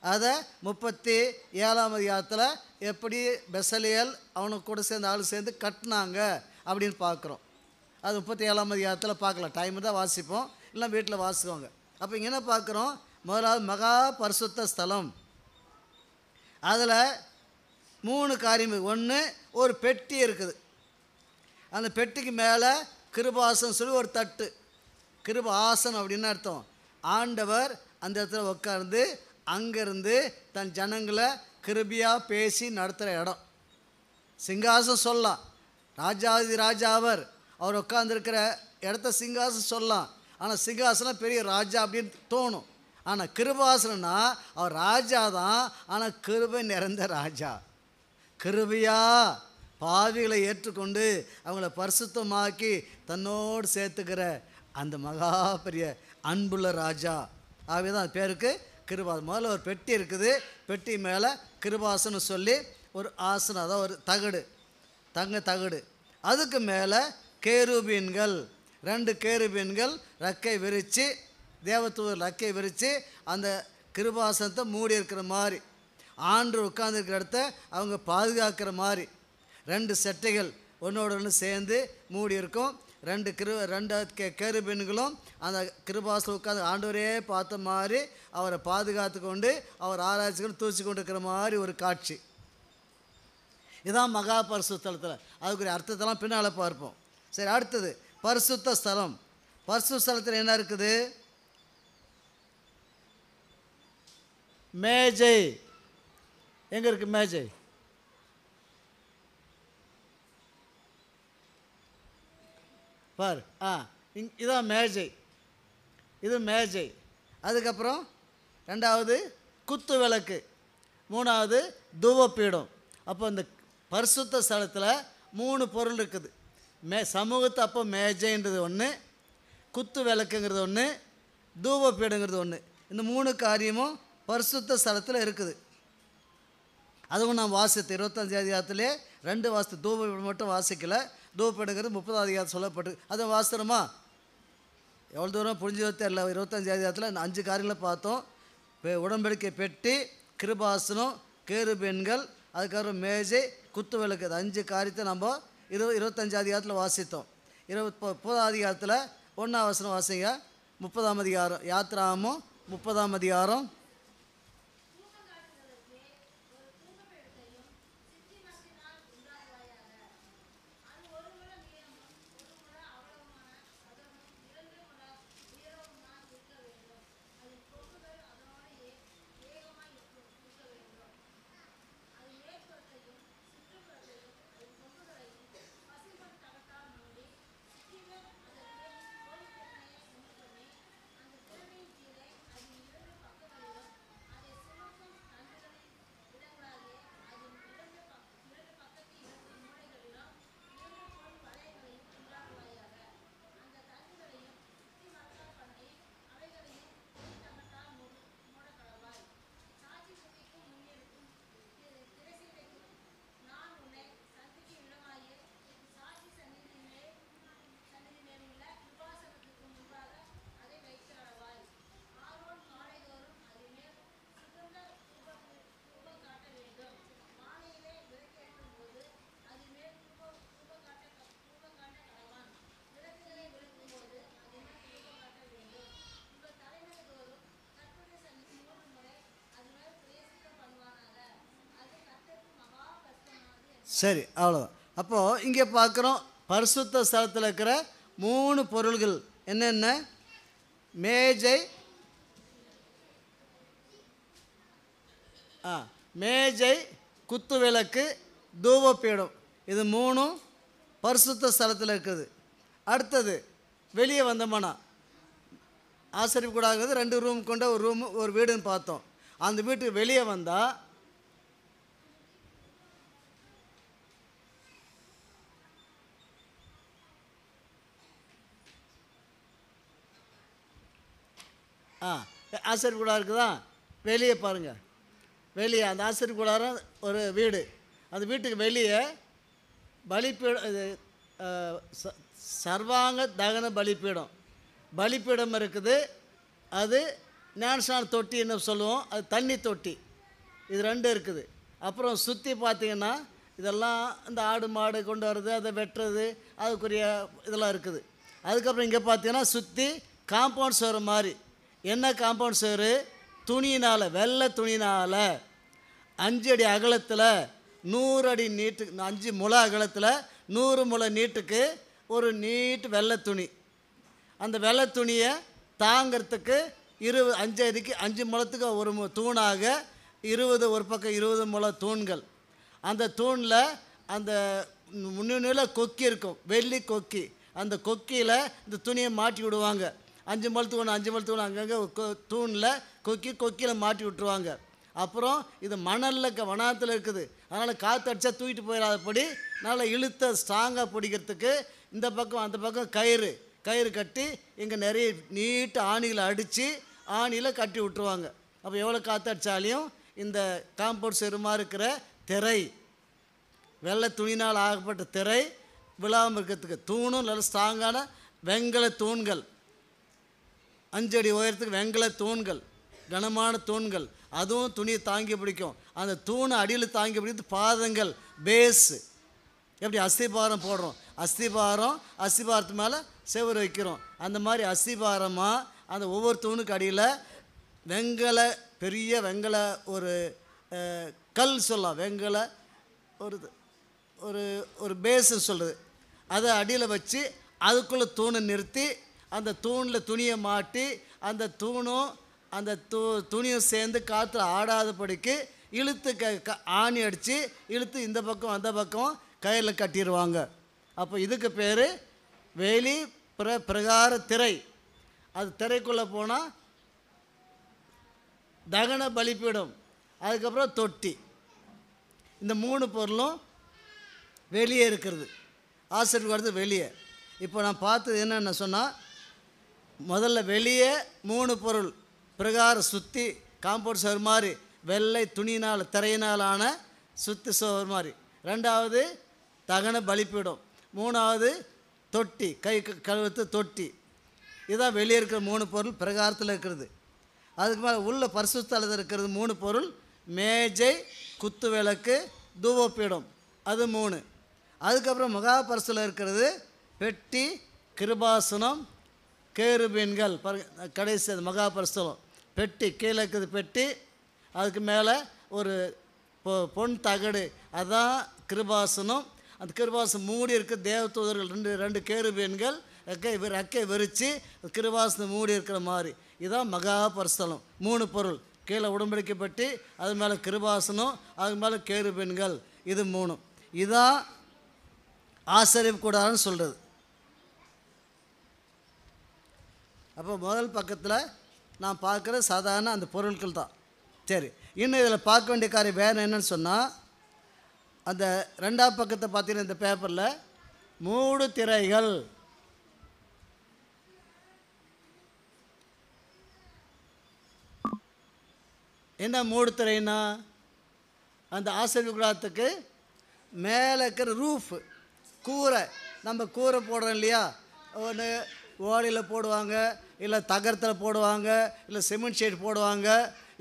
அதை 37 அதிகாரத்தில் எப்படி பெசலியல் அவனுக்கு கூட சேர்ந்து ஆள் சேர்ந்து கட்டினாங்க அப்படின்னு பார்க்குறோம். அது 37 அதிகாரத்தில் பார்க்கலாம். டைம் தான் வாசிப்போம், இல்லை வீட்டில் வாசிக்குவாங்க. அப்போ இங்கே என்ன பார்க்குறோம்? முதலாவது மகா பரிசுத்த ஸ்தலம். அதில் 3 காரியம். ஒன்று, ஒரு பெட்டி இருக்குது. அந்த பெட்டிக்கு மேலே கிருபாசனம் சொல்லி ஒரு தட்டு. கிருபாசனம் அப்படின்னு அர்த்தம். ஆண்டவர் அந்த இடத்துல உட்கார்ந்து அங்கேருந்து தன் ஜனங்களை கிருபியாக பேசி நடத்துகிற இடம். சிங்காசனம் சொல்லலாம், ராஜாதி ராஜாவர் அவர் உட்காந்துருக்கிற இடத்த சிங்காசனம் சொல்லலாம். ஆனால் சிங்காசனம் பெரிய ராஜா அப்படின்னு தோணும். ஆனால் கிருபாசனம்னா அவர் ராஜா தான், ஆனால் கிருபை நிறைந்த ராஜா. கிருபையா பாவிகளை ஏற்றுக்கொண்டு அவங்கள பரிசுத்தமாக்கி தன்னோடு சேர்த்துக்கிற அந்த மகா பெரிய அன்புள்ள ராஜா. ஆகவே தான் அது பேருக்கு கிருபாசனம். முதல்ல ஒரு பெட்டி இருக்குது. பெட்டி மேலே கிருபாசனம் சொல்லி ஒரு ஆசனம், அதாவது ஒரு தகடு, தகடு. அதுக்கு மேலே கேருபீன்கள், 2 கேருபீன்கள் ரெக்கை விரித்து, தேவதூதர் ரெக்கை விரித்து அந்த கிருபாசனத்தை மூடி இருக்கிற மாதிரி, ஆண்டு உட்கார்ந்துருக்கிற இடத்த அவங்க பாதுகாக்கிற மாதிரி 2 செட்டைகள் ஒன்றோட ஒன்று சேர்ந்து மூடி இருக்கும். 2 கேருபீன்களும் அந்த கிருபாசனம் உட்காந்து ஆண்டவரே பார்த்த மாதிரி அவரை பாதுகாத்து கொண்டு அவர் ஆராய்ச்சி கொண்டு தூச்சி கொண்டு இருக்கிற மாதிரி ஒரு காட்சி. இதுதான் மகா பரிசுத்த ஸ்தலத்தில். அதுக்குரிய அர்த்தத்தெல்லாம் பின்னால் பார்ப்போம். சரி, அடுத்தது பரிசுத்த ஸ்தலம். பரிசுத்த ஸ்தலத்தில் என்ன இருக்குது? மேஜை. எங்கே இருக்குது மேஜை? பார், இதான் மேஜை. இது மேஜை. அதுக்கப்புறம் 2வது குத்து விளக்கு, 3வது தூவப்பீடம். அப்போ இந்த பரிசுத்த ஸ்தலத்தில் 3 பொருள் இருக்குது. சமூகத்தை அப்போ மேஜைன்றது ஒன்று, குத்து விளக்குங்கிறது ஒன்று, தூவப்பீடங்கிறது ஒன்று. இந்த 3 காரியமும் பரிசுத்த ஸ்தலத்தில் இருக்குது. அதுவும் நான் வாசித்து 25 அதிகாரத்திலே 2 வாசித்து, தூவப்பீடம் மட்டும் வாசிக்கலை. தூவப்பீடங்கிறது 30 அதிகாரம் சொல்லப்பட்டு அதை வாசிக்கிறோமா? எவ்வளோ தூரம் புரிஞ்சதோ தெரியல. 25 அதிகாரத்தில் 5 காரியங்களை பார்த்தோம். உடன்படிக்கை பெட்டி, கிருபாசனம், கேருபீன்கள், அதுக்கப்புறம் மேஜை, குத்து விளக்கு. இது 5 காரியத்தை நம்ம 25 அதிகாரத்தில் வாசித்தோம். 30 அதிகாரத்தில் 1ஆம் வசனம் வாசிங்க. 30ஆம் அதிகாரம் யாத்ராகமம் 30ஆம் அதிகாரம். சரி, அவ்வளோதான். அப்போது இங்கே பார்க்குறோம், பரிசுத்த ஸ்தலத்தில் இருக்கிற 3 பொருள்கள் என்னென்ன? மேஜை, மேஜை, குத்து விளக்கு, தூபப்பீடம். இது 3 பரிசுத்த ஸ்தலத்தில் இருக்குது. அடுத்தது வெளியே வந்தோம்னா ஆசரிப்பு கூடாது 2 ரூம் கொண்ட ஒரு ரூம், ஒரு வீடுன்னு பார்த்தோம். அந்த வீட்டுக்கு வெளியே வந்தால் ஆசரிப்பு கூடாரம் இருக்குதா? வெளியே பாருங்கள். வெளியே அந்த ஆசரிப்பு கூடாரம் ஒரு வீடு. அந்த வீட்டுக்கு வெளியே பலிப்பீடம், இது சர்வாங்க தகன பலிப்பீடம் இருக்குது. அது ஞானஸ்நான தொட்டின்னு சொல்லுவோம், அது தண்ணி தொட்டி. இது 2 இருக்குது. அப்புறம் சுற்றி பார்த்திங்கன்னா இதெல்லாம் இந்த ஆடு மாடு கொண்டு வர்றது, அதை வெட்டுறது, அதுக்குரிய இதெல்லாம் இருக்குது. அதுக்கப்புறம் இங்கே பார்த்தீங்கன்னா சுற்றி காம்பவுண்ட் சுவர் மாதிரி. என்ன காம்பவுண்ட் சுவர்? துணியினால், வெள்ளை துணியினால் 5 அடி அகலத்தில் 100 அடி நீட்டுக்கு, 5 முழ அகலத்தில் 100 முழ நீட்டுக்கு ஒரு நீட்டு வெள்ளை துணி. அந்த வெள்ளை துணியை தாங்கிறதுக்கு 5 அடிக்கு 5 முழத்துக்கு ஒரு தூணாக 20, ஒரு பக்கம் 20 முழ தூண்கள். அந்த தூணில் அந்த முன்னில கொக்கி இருக்கும், வெள்ளி கொக்கி. அந்த கொக்கியில் இந்த துணியை மாட்டி விடுவாங்க. 5 முழத்துக்கு ஒன்று 5 முழத்துக்கு ஒன்று அங்கங்கே தூணில் கொக்கியில் மாட்டி விட்டுருவாங்க. அப்புறம் இது மணலில் வனாத்தில் இருக்குது. அதனால் காற்று அடித்தா தூக்கிட்டு போயிடாதபடி நல்லா இழுத்த ஸ்ட்ராங்காக பிடிக்கிறதுக்கு இந்த பக்கம் அந்த பக்கம் கயிறு கட்டி இங்கே நிறைய நீட்டு ஆணிகளை அடித்து ஆணியில் கட்டி விட்டுருவாங்க. அப்போ எவ்வளோ காற்று அடித்தாலையும் இந்த காம்பவுண்ட் செருமா இருக்கிற திரை, வெள்ளை துணினால் ஆகப்பட்ட திரை விழாமல் இருக்கிறதுக்கு தூணும் நல்ல ஸ்ட்ராங்கான வெங்கல தூண்கள், 5 அடி உயரத்துக்கு வெங்கல தூண்கள், கனமான தூண்கள். அதுவும் துணியை தாங்கி பிடிக்கும். அந்த தூணை அடியில் தாங்கி பிடிக்கிறது பாதங்கள், பேஸு. எப்படி அஸ்திபாரம் போடுறோம், அஸ்திபாரத்து மேலே செவுறு வைக்கிறோம். அந்த மாதிரி அஸ்திபாரமாக அந்த ஒவ்வொரு தூணுக்கு அடியில் பெரிய வெங்கல ஒரு கல் சொல்லலாம், வெங்கல ஒரு பேஸுன்னு சொல்கிறது. அதை அடியில் வச்சு அதுக்குள்ளே தூணை நிறுத்தி அந்த தூணில் துணியை மாட்டி அந்த தூணும் அந்த துணியும் சேர்ந்து காற்றுல ஆடாதபடிக்கு இழுத்து ஆணி அடித்து இழுத்து இந்த பக்கம் அந்த பக்கம் கயிறில் கட்டிடுவாங்க. அப்போ இதுக்கு பேர் வெளி பிரகார திரை. அது திரைக்குள்ளே போனால் தகன பலிப்பீடம், அதுக்கப்புறம் தொட்டி. இந்த 3 பொருளும் வெளியே இருக்கிறது. ஆசிரியர் வருது வெளியே. இப்போ நான் பார்த்தது என்னென்ன சொன்னால், முதல்ல வெளியே 3 பொருள் பிரகாரம் சுற்றி காம்பவுண்ட் சுவர் மாதிரி வெள்ளை துணியினால் திரையினாலான சுற்றி சுவர் மாதிரி. 2வது தகன பலிப்பீடம். 3வது தொட்டி, கை கழுவுத்து தொட்டி. இதுதான் வெளியே இருக்கிற 3 பொருள் பிரகாரத்தில் இருக்கிறது. அதுக்கு மேலே உள்ள பரிசுத்தலத்தில் இருக்கிறது 3 பொருள். மேஜை, குத்து விளக்கு, தூபப்பீடம், அது 3. அதுக்கப்புறம் மகா பரிசுல இருக்கிறது பெட்டி, கிருபாசனம், கேருபீன்கள். கடைசி அது மகா பரிசுலம். பெட்டி கீழே இருக்கிறது பெட்டி, அதுக்கு மேலே ஒரு பொன் தகடு, அதுதான் கிருபாசனம். அந்த கிருபாசனம் மூடி இருக்க தேவதூதர்கள் ரெண்டு கேருபீன்கள் ரெக்கை விரித்து கிருபாசனம் மூடி இருக்கிற மாதிரி. இதுதான் மகா பரிசுத்தலம். 3 பொருள். கீழே உடன்படிக்கை பெட்டி, அது மேலே கிருபாசனம், அது மேலே கேருபீன்கள், இது 3. இதுதான் ஆசரிப்பு கூடாரம்னு சொல்கிறது. அப்போ முதல் பக்கத்தில் நான் பார்க்குற சாதாரண அந்த பொருட்கள் தான். சரி, இன்னும் இதில் பார்க்க வேண்டிய காரியம் வேறு என்னன்னு சொன்னால், அந்த 2ஆம் பக்கத்தை பார்த்தீங்கன்னா இந்த பேப்பரில் மூடு திரைகள். என்ன மூடு திரைன்னா, அந்த ஆசரிப்பு கூடாரத்துக்கு மேலே இருக்கிற ரூஃப், கூரை. நம்ம கூரை போடுறோம் இல்லையா, ஒன்று ஓலையில் போடுவாங்க, இல்லை தகரத்தில் போடுவாங்க, இல்லை சிமெண்ட் ஷீட் போடுவாங்க.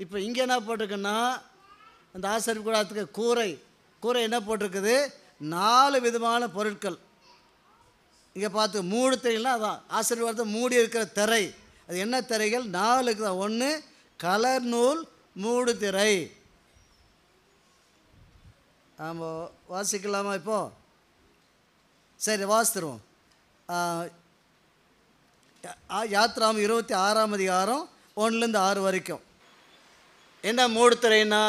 இப்போ இங்கே என்ன போட்டிருக்குன்னா, அந்த ஆசரிப்பு கூடாரத்துக்கு கூரை என்ன போட்டிருக்குது, 4 விதமான பொருட்கள். இங்கே பார்த்து மூடு திரைகள்லாம் அதான் ஆசரிப்பு கூடாரத்தை மூடி இருக்கிற திரை. அது என்ன திரைகள்? 4 தான். 1 கலர் நூல் மூடு திரை. ஆமாம், வாசிக்கலாமா இப்போது? சரி, வாசித்துருவோம். யாத்ராம் 26ஆம் அதிகாரம் 1-6 வரைக்கும். என்ன மூடு திரைன்னா,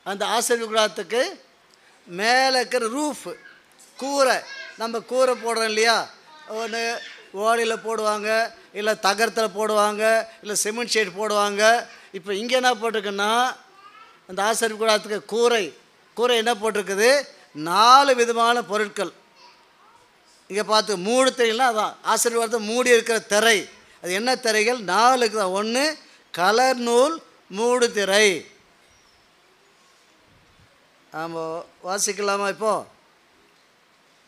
அந்த ஆசரிப்பு கூடாரத்துக்கு மேலே இருக்கிற ரூஃப், கூரை. நம்ம கூரை போடுறோம் இல்லையா, ஒன்று ஓலையில் போடுவாங்க, இல்லை தகரத்தில் போடுவாங்க, இல்லை சிமெண்ட் ஷீட் போடுவாங்க. இப்போ இங்கே என்ன போட்டிருக்குன்னா, அந்த ஆசரிப்பு கூடாரத்துக்கு கூரை என்ன போட்டிருக்குது, 4 விதமான பொருட்கள். இங்கே பார்த்து மூடு திரைகள்லாம் அதான் ஆசரிப்பு கூடாரத்தை மூடி இருக்கிற திரை. அது என்ன திரைகள்? 4 தான். 1 கலர் நூல் மூடு திரை. ஆமாம், வாசிக்கலாமா இப்போது?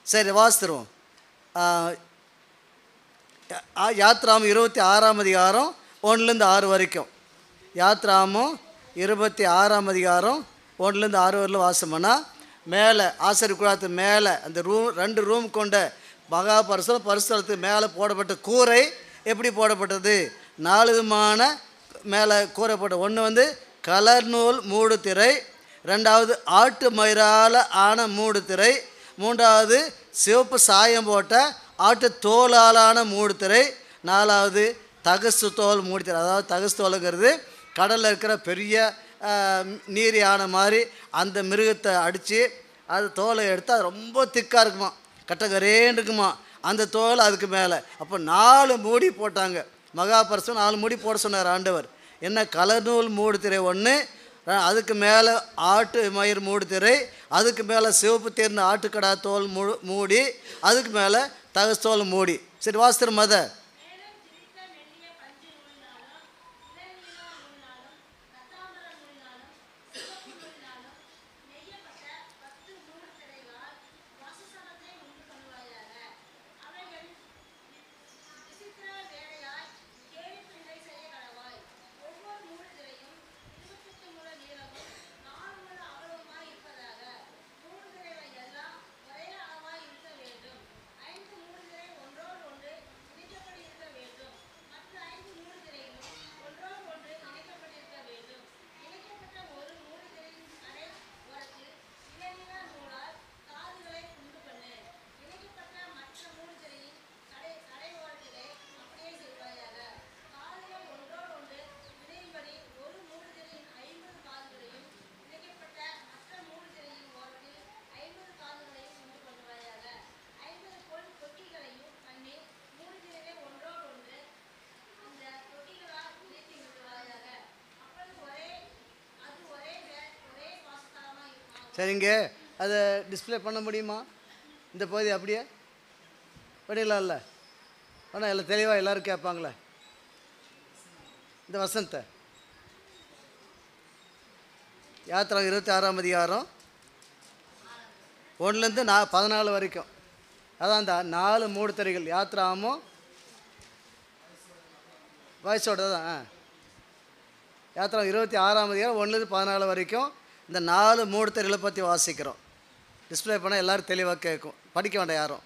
சரி, வாசித்துருவோம். யாத்ராம் 26ஆம் அதிகாரம் 1-6 வரைக்கும். யாத்ராமும் 26ஆம் அதிகாரம் 1-6 வரையில் வாசம்னா, மேலே ஆசரிப்பு கூடாரத்துக்கு மேலே அந்த 2 ரூம் கொண்ட மகா பரிசுத்தலத்துக்கு மேலே போடப்பட்ட கூரை எப்படி போடப்பட்டது? 4 விதமான மேலே கூரை போட்ட. 1 கலர் நூல் மூடு திரை, 2வது ஆட்டு மயிரால் ஆன மூடு திரை, 3வது சிவப்பு சாயம் போட்ட ஆட்டு தோலாலான மூடு திரை, 4வது தகசு தோல் மூடு திரை. அதாவது தகசு தோலுங்கிறது கடலில் இருக்கிற பெரிய நீர் யானை மாதிரி அந்த மிருகத்தை அடித்து அது தோலை எடுத்து அது ரொம்ப திக்காக இருக்குமா, கட்டகரேன்னு இருக்குமா அந்த தோல் அதுக்கு மேலே. அப்போ 4 மூடி போட்டாங்க. மகாபரிசுத்தம் 4 மூடி போட சொன்னார் ஆண்டவர். என்ன? கலர் நூல் மூடு திரை 1, அதுக்கு மேலே ஆட்டு மயிர் மூடு திரை, அதுக்கு மேலே சிவப்பு தேர்ந்த ஆட்டுக்கடா தோல் மூடி, அதுக்கு மேலே தகசு தோல் மூடி. சரி, வாஸ்திரம் மத சரிங்க. அதை டிஸ்பிளே பண்ண முடியுமா? இந்த பகுதி அப்படியே பண்ணிடலாம்ல? ஆனால் எல்லாம் தெளிவாக எல்லோரும் கேட்பாங்களே இந்த வசனத்தை. யாத்ரா 26ஆம் அதிகாரம் 1-14 வரைக்கும். அதான் அந்த 4 மூடு திரைகள். யாத்ராமும் வயசோட தான். யாத்திரை 26ஆம் அதிகாரம் 1-14 வரைக்கும் இந்த 4 மூடுதிரைகளை பற்றி வாசிக்கிறோம். டிஸ்பிளே பண்ணால் எல்லோரும் தெளிவாக கேட்கும், படிக்க வேண்டாம் யாரும்.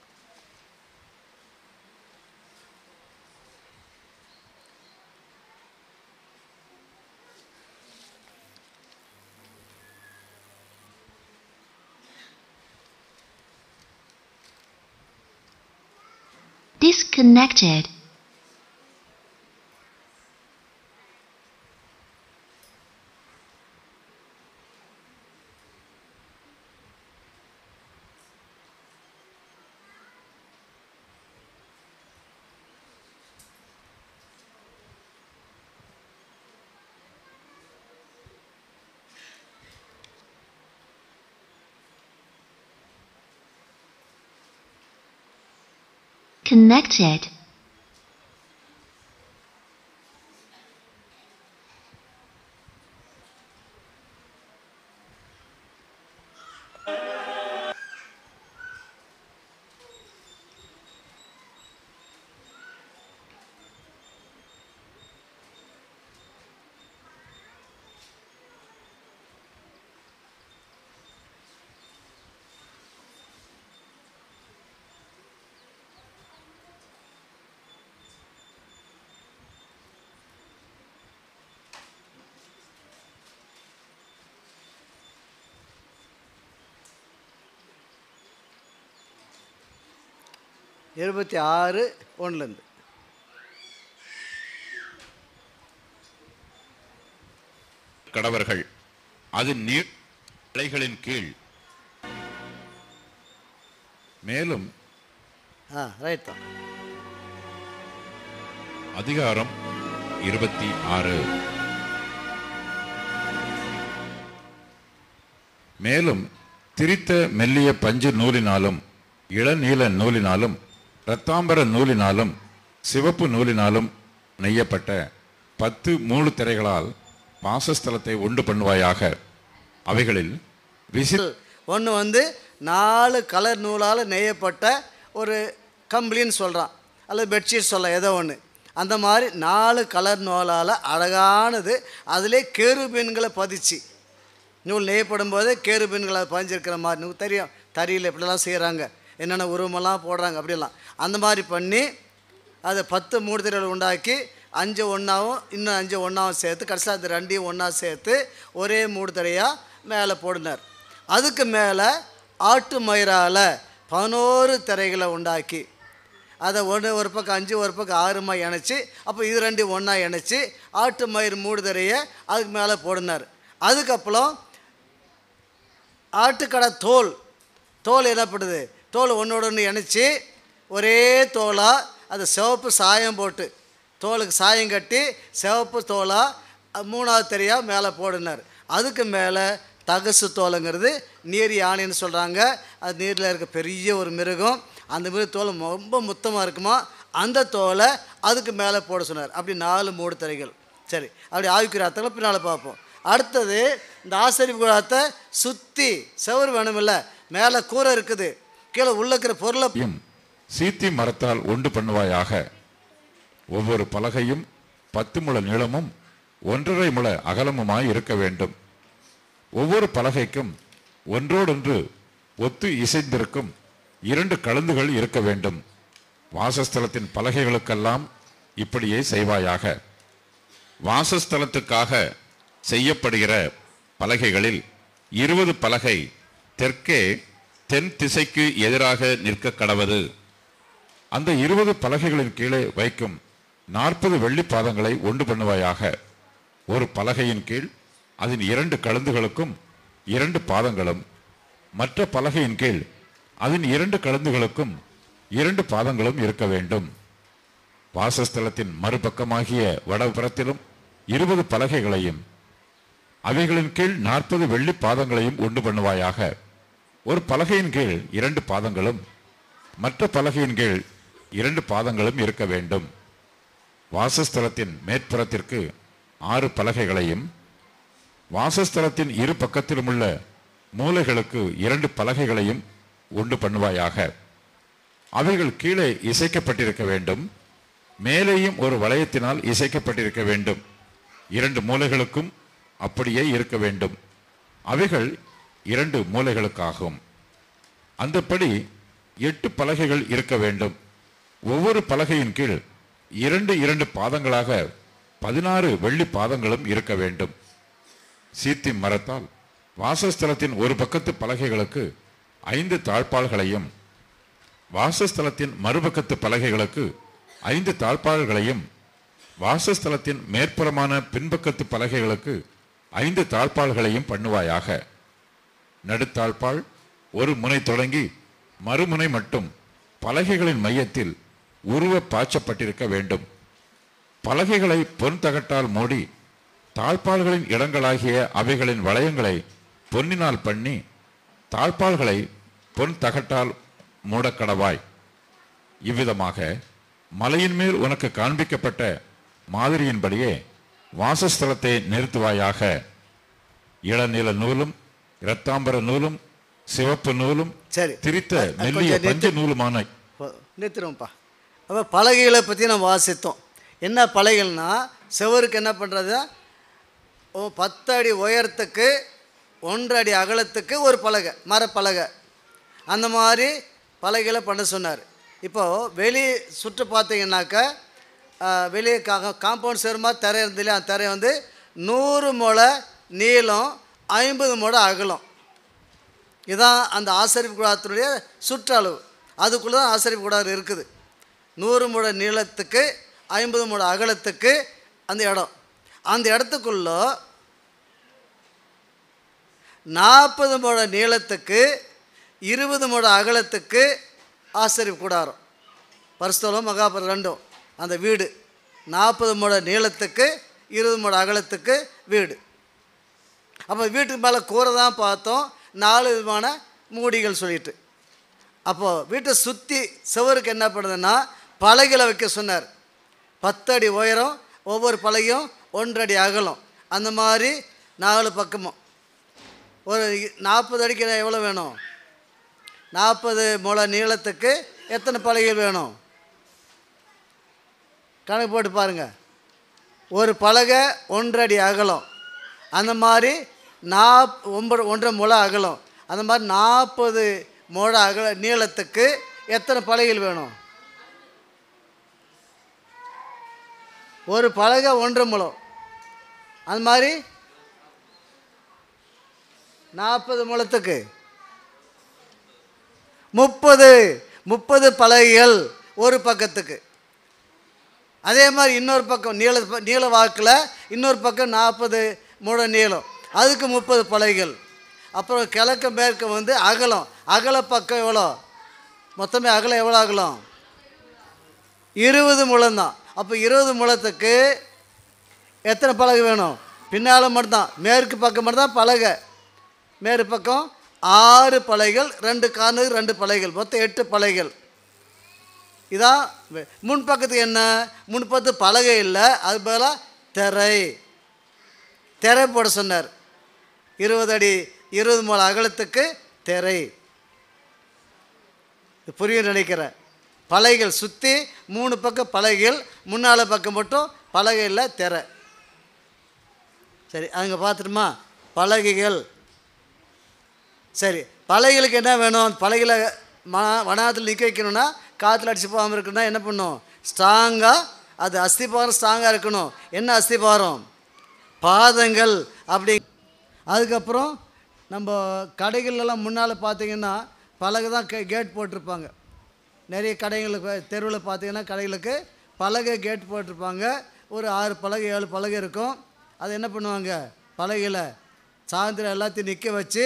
Disconnected. Connected. இருபத்தி 6:1 கடவர்கள் அது நீர் கிளைகளின் கீழ். மேலும் ரைட் தான். அதிகாரம் 26. மேலும் திரித்த மெல்லிய பஞ்சு நூலினாலும் இளநீல நூலினாலும் இரத்தாம்பர நூலினாலும் சிவப்பு நூலினாலும் நெய்யப்பட்ட 10 மூடு திரைகளால் வாசஸ்தலத்தை உண்டு பண்ணுவாயாக. அவைகளில் ஒன்று வந்து 4 கலர் நூலால் நெய்யப்பட்ட ஒரு கம்பளின்னு சொல்கிறான், அல்லது பெட்ஷீட் சொல்ல ஏதோ ஒன்று. அந்த மாதிரி 4 கலர் நூலால் அழகானது, அதிலே கேருபீன்களை பதிச்சு, நூல் நெய்யப்படும் போது கேருபீன்களை பதிஞ்சிருக்கிற மாதிரி நூல் தெரியும். தறியில் இப்படிலாம் செய்கிறாங்க, என்னென்ன உருவமெல்லாம் போடுறாங்க, அப்படிலாம் அந்த மாதிரி பண்ணி அதை 10 மூடு திரைகள் உண்டாக்கி 5 ஒன்றாவும் இன்னும் 5 ஒன்றாவும் சேர்த்து கடைசியில் அது 2 ஒன்றா சேர்த்து ஒரே மூடு திரையாக மேலே போடினார். அதுக்கு மேலே ஆட்டு மயிரால் 11 திரைகளை உண்டாக்கி அதை ஒரு பக்கம் 5 ஒரு பக்கம் 6 இணைச்சி, அப்போ இது 2 ஒன்றா இணைச்சி ஆட்டு மயிர் மூடு திரையை அதுக்கு மேலே போடினார். அதுக்கப்புறம் ஆட்டுக்கடை தோல் என்னப்படுது, தோல் ஒன்றோட ஒன்று இணைச்சி ஒரே தோலாக அது சிவப்பு சாயம் போட்டு, தோலுக்கு சாயம் கட்டி சிவப்பு தோலாக 3வது திரையாக மேலே போடினார். அதுக்கு மேலே தகசு தோலுங்கிறது நீர் யானைன்னு சொல்கிறாங்க. அது நீரில் இருக்க பெரிய ஒரு மிருகம், அந்த மிருக தோல் ரொம்ப முத்தமாக இருக்குமா, அந்த தோலை அதுக்கு மேலே போட சொன்னார். அப்படி 4 மூடு திரைகள். சரி, அப்படி ஆவிக்குரிய அர்த்தங்களை பின்னால் பார்ப்போம். அடுத்தது இந்த ஆசரிப்பு கூடாரத்தை சுற்றி செவர் வேணுமில்ல, மேலே கூரை இருக்குது, கீழே உள்ள இருக்கிற பொருளை சீத்தி மரத்தால் உண்டு பண்ணுவாயாக. ஒவ்வொரு பலகையும் 10 முழ நீளமும் 1.5 முழ அகலமுமாய் இருக்க வேண்டும். ஒவ்வொரு பலகைக்கும் ஒன்றோடொன்று ஒத்து இசைந்திருக்கும் 2 கழுந்துகள் இருக்க வேண்டும். வாசஸ்தலத்தின் பலகைகளுக்கெல்லாம் இப்படியே செய்வாயாக. வாசஸ்தலத்துக்காக செய்யப்படுகிற பலகைகளில் 20 பலகை தெற்கே தென் திசைக்கு எதிராக நிற்க கடவது. அந்த 20 பலகைகளின் கீழே வைக்கும் 40 வெள்ளி பாதங்களை உண்டு பண்ணுவாயாக. ஒரு பலகையின் கீழ் அதன் 2 கழுந்துகளுக்கும் 2 பாதங்களும், மற்ற பலகையின் கீழ் அதன் 2 கழுந்துகளுக்கும் 2 பாதங்களும் இருக்க வேண்டும். வாசஸ்தலத்தின் மறுபக்கமாகிய வடபுறத்திலும் 20 பலகைகளையும் அவைகளின் கீழ் 40 வெள்ளி பாதங்களையும் உண்டு பண்ணுவாயாக. ஒரு பலகையின் கீழ் 2 பாதங்களும் மற்ற பலகையின் கீழ் 2 பாதங்களும் இருக்க வேண்டும். வாசஸ்தலத்தின் மேற்புறத்திற்கு 6 பலகைகளையும் வாசஸ்தலத்தின் இரு பக்கத்திலும் உள்ள மூலைகளுக்கு 2 பலகைகளையும் உண்டு பண்ணுவாயாக. அவைகள் கீழே இசைக்கப்பட்டிருக்க வேண்டும், மேலேயும் ஒரு வளையத்தினால் இசைக்கப்பட்டிருக்க வேண்டும். 2 மூலைகளுக்கும் அப்படியே இருக்க வேண்டும். அவைகள் 2 மூலைகளுக்காகும். அந்தப்படி 8 பலகைகள் இருக்க வேண்டும். ஒவ்வொரு பலகையின் கீழ் 2 பாதங்களாக 16 வெள்ளி பாதங்களும் இருக்க வேண்டும். சீத்தி மரத்தால் வாசஸ்தலத்தின் ஒரு பக்கத்து பலகைகளுக்கு 5 தாழ்பாள்களையும், வாசஸ்தலத்தின் மறுபக்கத்து பலகைகளுக்கு 5 தாழ்பாள்களையும், வாசஸ்தலத்தின் மேற்புறமான பின்பக்கத்து பலகைகளுக்கு 5 தாழ்பாள்களையும் பண்ணுவாயாக. நடுத்தாழ்பாள் ஒரு முனை தொடங்கி மறுமுனை மட்டும் பலகைகளின் மையத்தில் உருவ பாய்ச்சப்பட்டிருக்க வேண்டும். பலகைகளை பொன் தகட்டால் மூடி தாழ்பாள்களின் இடங்களாகிய அவைகளின் வளையங்களை பொன்னினால் பண்ணி தாழ்பாள்களை பொன் தகட்டால் மூடக்கடவாய். இவ்விதமாக மலையின் மேல் உனக்கு காண்பிக்கப்பட்ட மாதிரியின்படியே வாசஸ்தலத்தை நிறுத்துவாயாக. இளநீல நூலும் இரத்தாம்பர நூலும் சிவப்பு நூலும் சரி, திரித்த மெல்லிய பஞ்சு நூலுமான நிறுத்திடுவோம்ப்பா. அப்போ பலகைகளை பற்றி நம்ம வாசித்தோம். என்ன பலகைகள்னா, செவருக்கு என்ன பண்ணுறது, 10 அடி உயரத்துக்கு 1 அடி அகலத்துக்கு ஒரு பலகை, மரப்பலகை, அந்த மாதிரி பலகைகளை பண்ண சொன்னார். இப்போது வெளியே சுற்று பார்த்தீங்கன்னாக்கா வெளியே காம்பவுண்ட் சேருமா திரை இருந்தில்லையா, அந்த திரை வந்து 100 முழ நீளம் 50 முழ அகலம். இதுதான் அந்த ஆசரிப்பு கூடாரத்தினுடைய சுற்றளவு. அதுக்குள்ளே தான் ஆசரிப்பு கூடாரம் இருக்குது. 100 முழ நீளத்துக்கு 50 முழ அகலத்துக்கு அந்த இடம். அந்த இடத்துக்குள்ள 40 முழ நீளத்துக்கு 20 முழ அகலத்துக்கு ஆசரிப்பு கூடாரம். பரிசுத்தலம் மகாபுரம் ரெண்டும் அந்த வீடு 40 முழ நீளத்துக்கு 20 முழ அகலத்துக்கு வீடு. அப்போ வீட்டுக்கு மேலே கூரை தான் பார்த்தோம், 4 விதமான மூடிகள் சொல்லிட்டு. அப்போது வீட்டை சுற்றி செவருக்கு என்ன பண்ணுதுன்னா பலகைகளை வைக்க சொன்னார். 10 அடி உயரம், ஒவ்வொரு பலகையும் 1 அடி அகலம், அந்த மாதிரி 4 பக்கமும். ஒரு 40 அடிக்கு எவ்வளோ வேணும்? 40 முழ நீளத்துக்கு எத்தனை பலகைகள் வேணும்? கணக்கு போட்டு பாருங்கள். ஒரு பலகை 1 அடி அகலம், அந்த மாதிரி 1.5 முழ அகலம், அந்த மாதிரி 40 முழ நீளத்துக்கு எத்தனை பலகைகள் வேணும்? ஒரு பலகை 1.5 முழம், அந்த மாதிரி 40 முழத்துக்கு 30 பலகைகள் ஒரு பக்கத்துக்கு. அதே மாதிரி இன்னொரு பக்கம் நீள வாக்கில் இன்னொரு பக்கம் 40 முழ நீளம், அதுக்கு 30 பலகைகள். அப்புறம் கிழக்கு மேற்கு வந்து அகலம், அகல பக்கம் எவ்வளோ? மொத்தமே அகலம் எவ்வளோ அகலம்? 20 முழம்தான். அப்போ 20 முழத்துக்கு எத்தனை பலகை வேணும்? பின்னால் மட்டும்தான், மேற்கு பக்கம் மட்டும்தான் பலகை. மேற்கு பக்கம் 6 பலகைகள், 2 கார்னருக்கு 2 பலகைகள், மொத்தம் 8 பலகைகள். இதான் முன்பக்கத்துக்கு என்ன? முன்பக்கத்து பலகை இல்லை, அது பதிலாக திரை போட சொன்னார். 20 அடி 20 முழ அகலத்துக்கு திரை. புரியும் நினைக்கிறேன். பலகைகள் சுற்றி 3 பக்கம் பலகைகள், முன்னால் பக்கம் மட்டும் பலகை இல்லை, திரை. சரி, அங்கே பார்த்துட்டுமா பலகைகள். சரி, பலகைகளுக்கு என்ன வேணும்? பலகைகளை வனாத்தில் நிற்க வைக்கணும்னா, காற்றுல அடிச்சு போகாமல் இருக்கணும்னா என்ன பண்ணும்? ஸ்ட்ராங்காக, அது அஸ்திபாரம் ஸ்ட்ராங்காக இருக்கணும். என்ன அஸ்திபாரம்? பாதங்கள். அப்படி அதுக்கப்புறம் நம்ம கடைகள்லாம் முன்னால் பார்த்தீங்கன்னா பலகை தான் கேட் போட்டிருப்பாங்க. நிறைய கடைகளுக்கு தெருவில் பார்த்தீங்கன்னா கடைகளுக்கு பலகை கேட் போட்டிருப்பாங்க. ஒரு 6 பலகை 7 பலகை இருக்கும். அது என்ன பண்ணுவாங்க? பலகையில் சாயந்தரம் எல்லாத்தையும் நிற்க வச்சு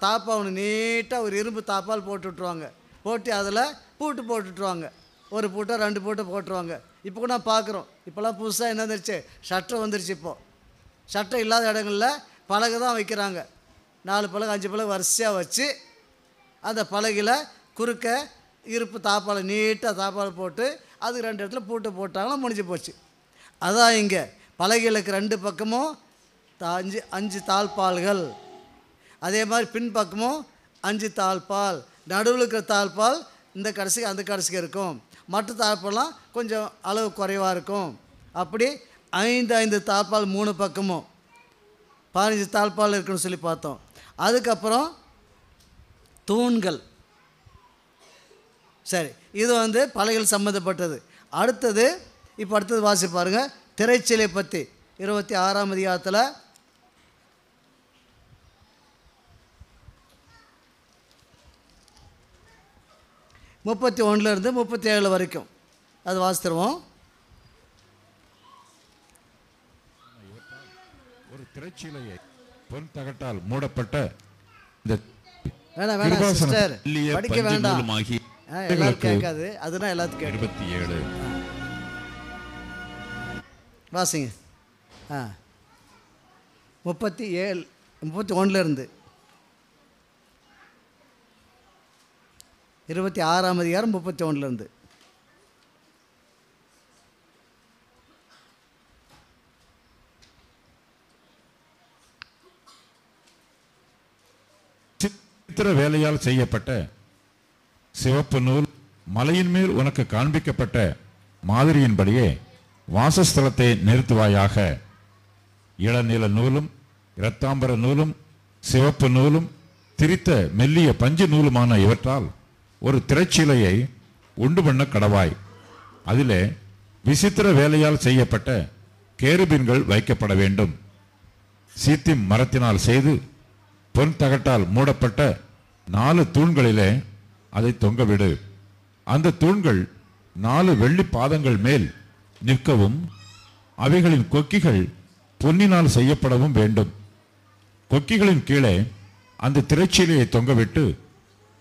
தாப்பா ஒன்று நீட்டாக ஒரு இரும்பு தாப்பால் போட்டு விட்ருவாங்க. போட்டு அதில் பூட்டு போட்டுட்ருவாங்க. ஒரு பூட்டை 2 பூட்டை போட்டுருவாங்க. இப்போ கூட நான் பார்க்குறோம், இப்போலாம் புதுசாக என்ன வந்துருச்சு, ஷட்டர் வந்துருச்சு. இப்போது ஷட்டர் இல்லாத இடங்களில் பலகை தான் வைக்கிறாங்க. 4 பலகை 5 பலகை வரிசையாக வச்சு அந்த பலகையில் குறுக்க இருப்பு தாப்பால் நீட்டாக தாப்பால் போட்டு அதுக்கு 2 இடத்துல பூட்டு போட்டாங்கன்னா முடிஞ்சு போச்சு. அதான் இங்கே பலகைகளுக்கு 2 பக்கமும் 5 தாழ்பால்கள். அதே மாதிரி பின்பக்கமும் 5 தாழ்பால். நடுவில் இருக்கிற தாழ்பால் இந்த கடைசிக்கு அந்த கடைசிக்கு இருக்கும். மற்ற தாழ்பால்லாம் கொஞ்சம் அளவு குறைவாக இருக்கும். அப்படி 5 தாழ்பால் 3 பக்கமும் 15 தாழ்பால் இருக்குன்னு சொல்லி பார்த்தோம். அதுக்கப்புறம் தூண்கள். சரி, இது வந்து பலகைகள் சம்மந்தப்பட்டது. அடுத்தது இப்போ அடுத்தது வாசி பாருங்கள், திரைச்சீலை பற்றி 26ஆம் அதிகாரத்தில் 31 37 வரைக்கும் அது வாசித்துருவோம். ஒரு திரைச்சீலையை பொன் தகட்டால் மூடப்பட்ட இந்த வேணாம் சிஸ்டர், மெல்லிய படிக்க பஞ்சு வேண்டாம், நூலுமாகி எல்லாரும் கேட்காது, அதுதான் எல்லாத்துக்கும் கேட்கும். 27 வாசிங்க. 37 31 26ஆம் அதிகாரம் 31 சித்திர வேலையால் செய்யப்பட்ட சிவப்பு நூல் மலையின் மேல் உனக்கு காண்பிக்கப்பட்ட மாதிரியின்படியே வாசஸ்தலத்தை நிறுத்துவாயாக. இளநீல நூலும் இரத்தாம்பர நூலும் சிவப்பு நூலும் திரித்த மெல்லிய பஞ்சு நூலுமான இவற்றால் ஒரு திரைச்சீலையை உண்டு பண்ண கடவாய். அதிலே விசித்திர வேலையால் செய்யப்பட்ட கேருபீன்கள் வைக்கப்பட வேண்டும். சீத்திம் மரத்தினால் செய்து பொன் தகட்டால் மூடப்பட்ட 4 தூண்களிலே அதை தொங்கவிடு. அந்த தூண்கள் 4 வெள்ளி பாதங்கள் மேல் நிற்கவும் அவைகளின் கொக்கிகள் பொன்னினால் செய்யப்படவும் வேண்டும். கொக்கிகளின் கீழே அந்த திரைச்சீலையை தொங்கவிட்டு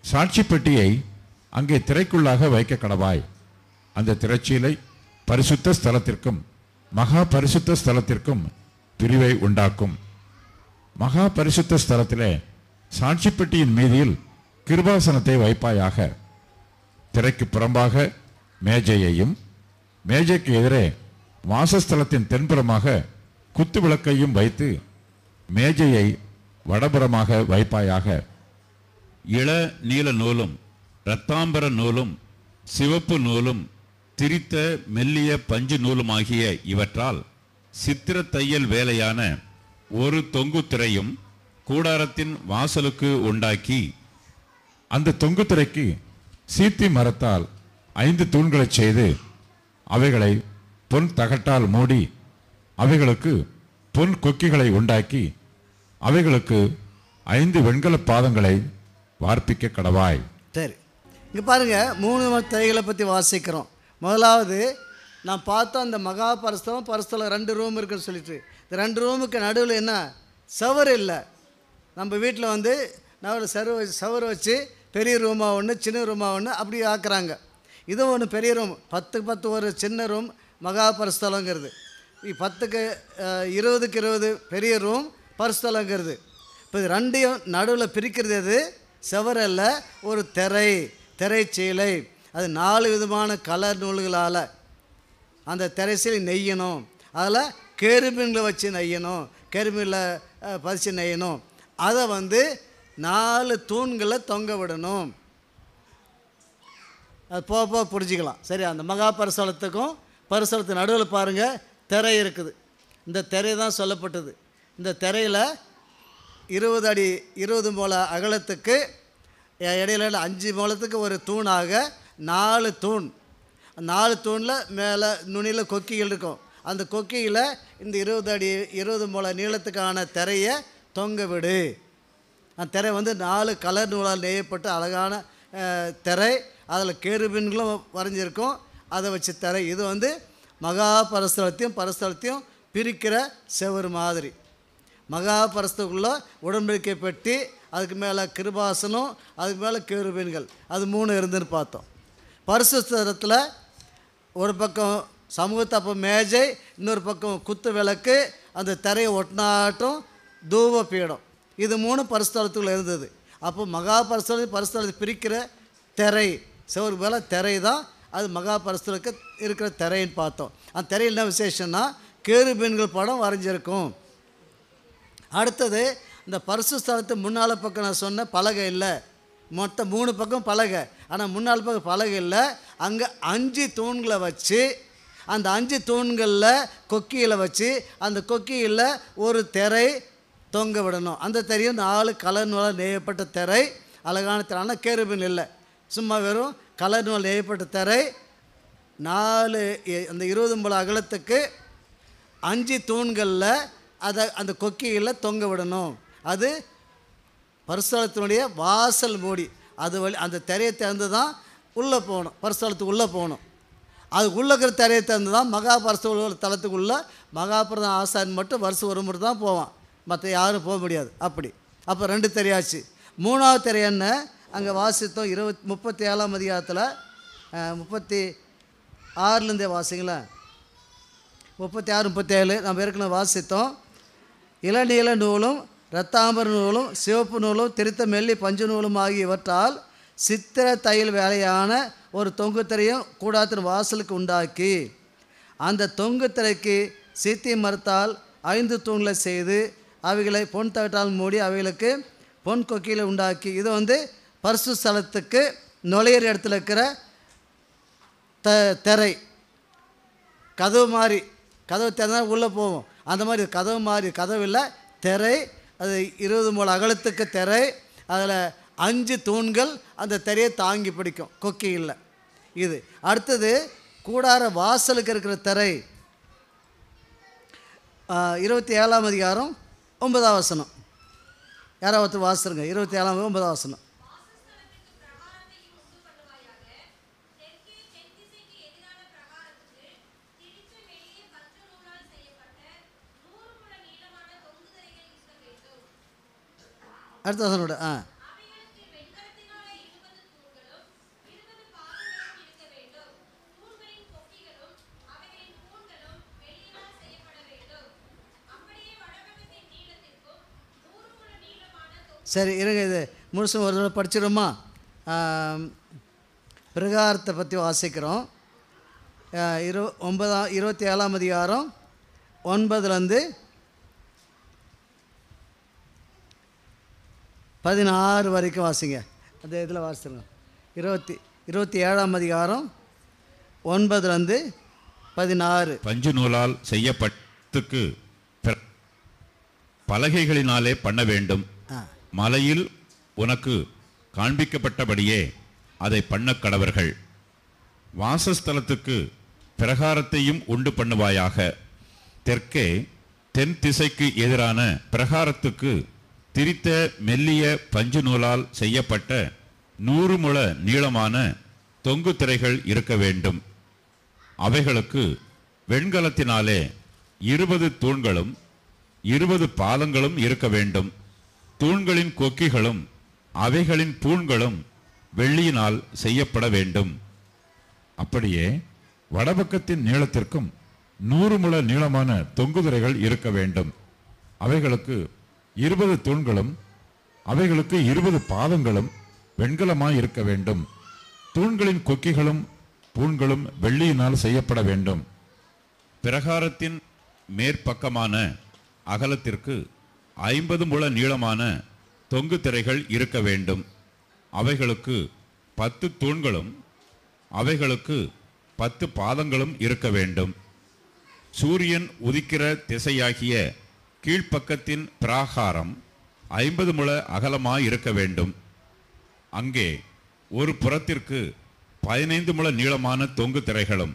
சாட்சி பெட்டியை அங்கே திரைக்குள்ளாக வைக்க கடவாய். அந்த திரைச்சீலை பரிசுத்த ஸ்தலத்திற்கும் மகா பரிசுத்த ஸ்தலத்திற்கும் பிரிவை உண்டாக்கும். மகா பரிசுத்த ஸ்தலத்திலே சாட்சி பெட்டியின் மீதில் கிருபாசனத்தை வைப்பாயாக. திரைக்கு புறம்பாக மேஜையையும் மேஜைக்கு எதிரே வாசஸ்தலத்தின் தென்புறமாக குத்து விளக்கையும் வைத்து மேஜையை வடபுறமாக வைப்பாயாக. இள நீல நூலும் இரத்தாம்பர நூலும் சிவப்பு நூலும் திரித்த மெல்லிய பஞ்சு நூலுமாகிய இவற்றால் சித்திர தையல் வேலையான ஒரு தொங்கு திரையும் கூடாரத்தின் வாசலுக்கு உண்டாக்கி அந்த தொங்கு திரைக்கு சீத்தி மரத்தால் 5 தூண்களை செய்து அவைகளை பொன் தகட்டால் மூடி அவைகளுக்கு பொன் கொக்கிகளை உண்டாக்கி அவைகளுக்கு 5 வெண்கல பாதங்களை வார்ப்பிக்க கடவாய். சரி, இங்கே பாருங்கள், 3 திரைகளை பற்றி வாசிக்கிறோம். முதலாவது நான் பார்த்தோம், அந்த மகா பரிசுத்தலம் 2 ரூம் இருக்குன்னு சொல்லிட்டு, இந்த 2 ரூமுக்கு நடுவில் என்ன சவர் இல்லை. நம்ம வீட்டில் வந்து சவர் வச்சு பெரிய ரூமாக ஒன்று சின்ன ரூமாக ஒன்று அப்படி ஆக்குறாங்க. இதுவும் ஒன்று பெரிய ரூம், 10க்கு 10 ஒரு சின்ன ரூம் மகா பரிசுத்தலங்கிறது. 10க்கு 20க்கு 20 பெரிய ரூம் பரிசுத்தலங்கிறது. இப்போ இது 2ஐயும் நடுவில் பிரிக்கிறது எது? செவரல்ல, ஒரு திரைச்சீலை. அது 4 விதமான கலர் நூல்களால் அந்த திரைச்சீலை நெய்யணும். அதில் கேருபீன்களை வச்சு நெய்யணும், கேருபீனில் பதிச்சு நெய்யணும். அதை வந்து 4 தூண்களை தொங்க விடணும். அது போக போக புரிஞ்சிக்கலாம். சரி, அந்த மகா பரிசுத்தலத்துக்கும் பரிசுத்தலத்து நடுவில் பாருங்கள் திரை இருக்குது. இந்த திரை தான் சொல்லப்பட்டது. இந்த திரையில் 20 அடி 20 முழ அகலத்துக்கு இடையில 5 முழத்துக்கு ஒரு தூணாக 4 தூண். 4 தூணில் மேலே நுனியில் கொக்கிகள் இருக்கும். அந்த கொக்கியில் இந்த 20 அடி 20 முழ நீளத்துக்கான திரையை தொங்க விடு. அந்த திரை வந்து 4 கலர் நூலால் நெய்யப்பட்டு அழகான திரை. அதில் கேருபீன்களும் வரைஞ்சிருக்கும், அதை வச்சு திரை. இது வந்து மகா பரிசுத்தலத்தையும் பிரிக்கிற செவர் மாதிரி. மகா பரிசுத்தத்துக்குள்ளே உடன்படிக்கை பெட்டி, அதுக்கு மேலே கிருபாசனம், அதுக்கு மேலே கேருபீன்கள், அது 3 இருந்துன்னு பார்த்தோம். பரிசுத்தத்தில் ஒரு பக்கம் சமூகத்தப்ப மேஜை, இன்னொரு பக்கம் குத்து விளக்கு, அந்த திரையை ஒட்டினாட்டும் தூப பீடம், இது 3 பரிசுத்தலத்துக்குள்ளே இருந்தது. அப்போ மகா பரிசுத்தலத்தை பிரிக்கிற திரை, செவரு மேலே திரை தான் அது மகா பரிசுத்தலுக்கு இருக்கிற திரைன்னு பார்த்தோம். அந்த திரையில் என்ன விசேஷம்னா கேருபீன்கள் படம் வரைஞ்சிருக்கும். அடுத்தது இந்த பரிசுத்தலத்து முன்னால் பக்கம் நான் சொன்ன பலகை இல்லை, மொத்தம் 3 பக்கம் பலகை, ஆனால் முன்னால் பக்கம் பலகை இல்லை. அங்கே 5 தூண்களை வச்சு அந்த 5 தூண்களில் கொக்கியில் வச்சு அந்த கொக்கியில் ஒரு திரை தொங்க விடணும். அந்த திரையும் 4 கலர் நூலால் நெய்யப்பட்ட திரை, அழகான திரை. ஆனால் கேருபீன் இல்லை, சும்மா வெறும் கலர் நூல் நெய்யப்பட்ட திரை. 4 அந்த 20 முழ அகலத்துக்கு 5 தூண்களில் அதை அந்த கொக்கியில் தொங்க விடணும். அது பரிசுத்தலத்தினுடைய வாசல் மூடி. அது வழி அந்த திரையை திறந்து தான் உள்ளே போகணும், பரிசுத்தலத்துக்கு உள்ளே போகணும். அதுக்கு உள்ளே இருக்கிற திரையை திறந்து தான் மகா பரிசுத்த தலத்துக்குள்ளே மகாபிரதான ஆசாரியன் மட்டும் வருஷம் ஒரு முறை தான் போவான், மற்ற யாரும் போக முடியாது. அப்போ 2 திரையாச்சு. 3வது திரை என்ன? அங்கே வாசித்தோம் 37ஆம் அதிகாரத்தில் 36லேருந்தே வாசிங்களா, 36, 37 நம்ம ஏற்கனவே வாசித்தோம். இளநீல நூலும் இரத்தாம்பர நூலும் சிவப்பு நூலும் திரித்த மெல்லி பஞ்சு நூலும் ஆகியவற்றால் சித்திர தையல் வேலையான ஒரு தொங்குத்திரையும் கூடாரத்தின் வாசலுக்கு உண்டாக்கி அந்த தொங்குத்திரைக்கு சீத்தி மரத்தால் 5 தூண்களை செய்து அவைகளை பொன் தகட்டால் மூடி அவைகளுக்கு பொன் கொக்கியில் உண்டாக்கி. இது பரிசுத்த ஸ்தலத்துக்கு நுழையிற இடத்துல இருக்கிற திரை, கதவு மாதிரி. கதவு திறந்தால் உள்ளே போவோம், அந்த மாதிரி கதவு மாதிரி. கதவு இல்லை, திரை. அது 20 முழ அகலத்துக்கு திரை. அதில் 5 தூண்கள் அந்த திரையை தாங்கி பிடிக்கும், கொக்கி இல்லை. இது அடுத்தது கூடார வாசலுக்கு இருக்கிற திரை. 27ஆம் அதிகாரம் 9ஆம் வசனம். யாராவது வாசிருங்க. 27ஆம் 9ஆம் வசனம். அடுத்த வசனோட சரி இருங்க, இது முழுசும் ஒரு தடவை படிச்சிடுமா? பிரகாரத்தை பற்றி வாசிக்கிறோம். 27ஆம் அதிகாரம் 9லேருந்து 16 வரைக்கும் வாசிங்க. அந்த இதில் வாசிடுங்க. 27ஆம் அதிகாரம் 9லேருந்து 16. பஞ்சு நூலால் செய்யப்பட்டதுக்கு பலகைகளினாலே பண்ண வேண்டும். மலையில் உனக்கு காண்பிக்கப்பட்டபடியே அதை பண்ண கடவர்கள். வாசஸ்தலத்துக்கு பிரகாரத்தையும் உண்டு பண்ணுவாயாக. தெற்கே தென் திசைக்கு எதிரான பிரகாரத்துக்கு திரித்த மெல்லிய பஞ்சு நூலால் செய்யப்பட்ட 100 முழ நீளமான தொங்கு திரைகள் இருக்க வேண்டும். அவைகளுக்கு வெண்கலத்தினாலே 20 தூண்களும் 20 பாதங்களும் இருக்க வேண்டும். தூண்களின் கொக்கிகளும் அவைகளின் தூண்களும் வெள்ளியினால் செய்யப்பட வேண்டும். அப்படியே வடபக்கத்தின் நீளத்திற்கும் 100 முழ நீளமான தொங்குதிரைகள் இருக்க வேண்டும். அவைகளுக்கு 20 தூண்களும் அவைகளுக்கு 20 பாதங்களும் வெண்கலமாய் இருக்க வேண்டும். தூண்களின் கொக்கிகளும் தூண்களும் வெள்ளியினால் செய்யப்பட வேண்டும். பிரகாரத்தின் மேற்பக்கமான அகலத்திற்கு 50 முழ நீளமான தொங்கு திரைகள் இருக்க வேண்டும். அவைகளுக்கு 10 தூண்களும் அவைகளுக்கு 10 பாதங்களும் இருக்க வேண்டும். சூரியன் உதிக்கிற திசையாகிய கீழ்ப்பக்கத்தின் பிராகாரம் 50 முழ அகலமாய் இருக்க வேண்டும். அங்கே ஒரு புறத்திற்கு 15 முழ நீளமான தொங்கு திரைகளும்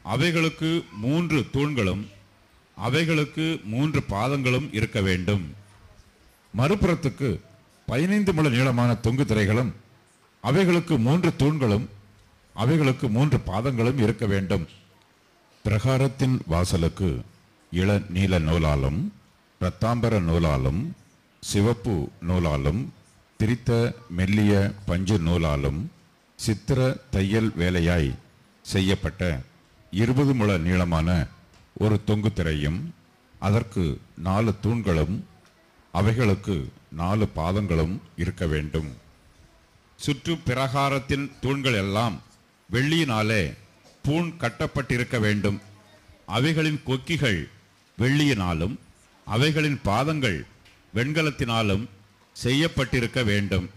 அவைகளுக்கு 3 தூண்களும் அவைகளுக்கு 3 பாதங்களும் இருக்க வேண்டும். மறுபுறத்துக்கு 15 முழ நீளமான தொங்கு திரைகளும் அவைகளுக்கு 3 தூண்களும் அவைகளுக்கு 3 பாதங்களும் இருக்க வேண்டும். பிரகாரத்தின் வாசலுக்கு இள நீல நூலாலும் இரத்தாம்பர நூலாலும் சிவப்பு நூலாலும் திரித்த மெல்லிய பஞ்சு நூலாலும் சித்திர தையல் வேலையாய் செய்யப்பட்ட 20 முழ நீளமான ஒரு தொங்கு திரையும் அதற்கு 4 தூண்களும் அவைகளுக்கு 4 பாதங்களும் இருக்க வேண்டும். சுற்று பிரகாரத்தின் தூண்கள் எல்லாம் வெள்ளியினாலே பூண் கட்டப்பட்டிருக்க வேண்டும். அவைகளின் கொக்கிகள் வெள்ளியினாலும் அவைகளின் பாதங்கள் வெண்கலத்தினாலும் செய்யப்பட்டிருக்க வேண்டும்.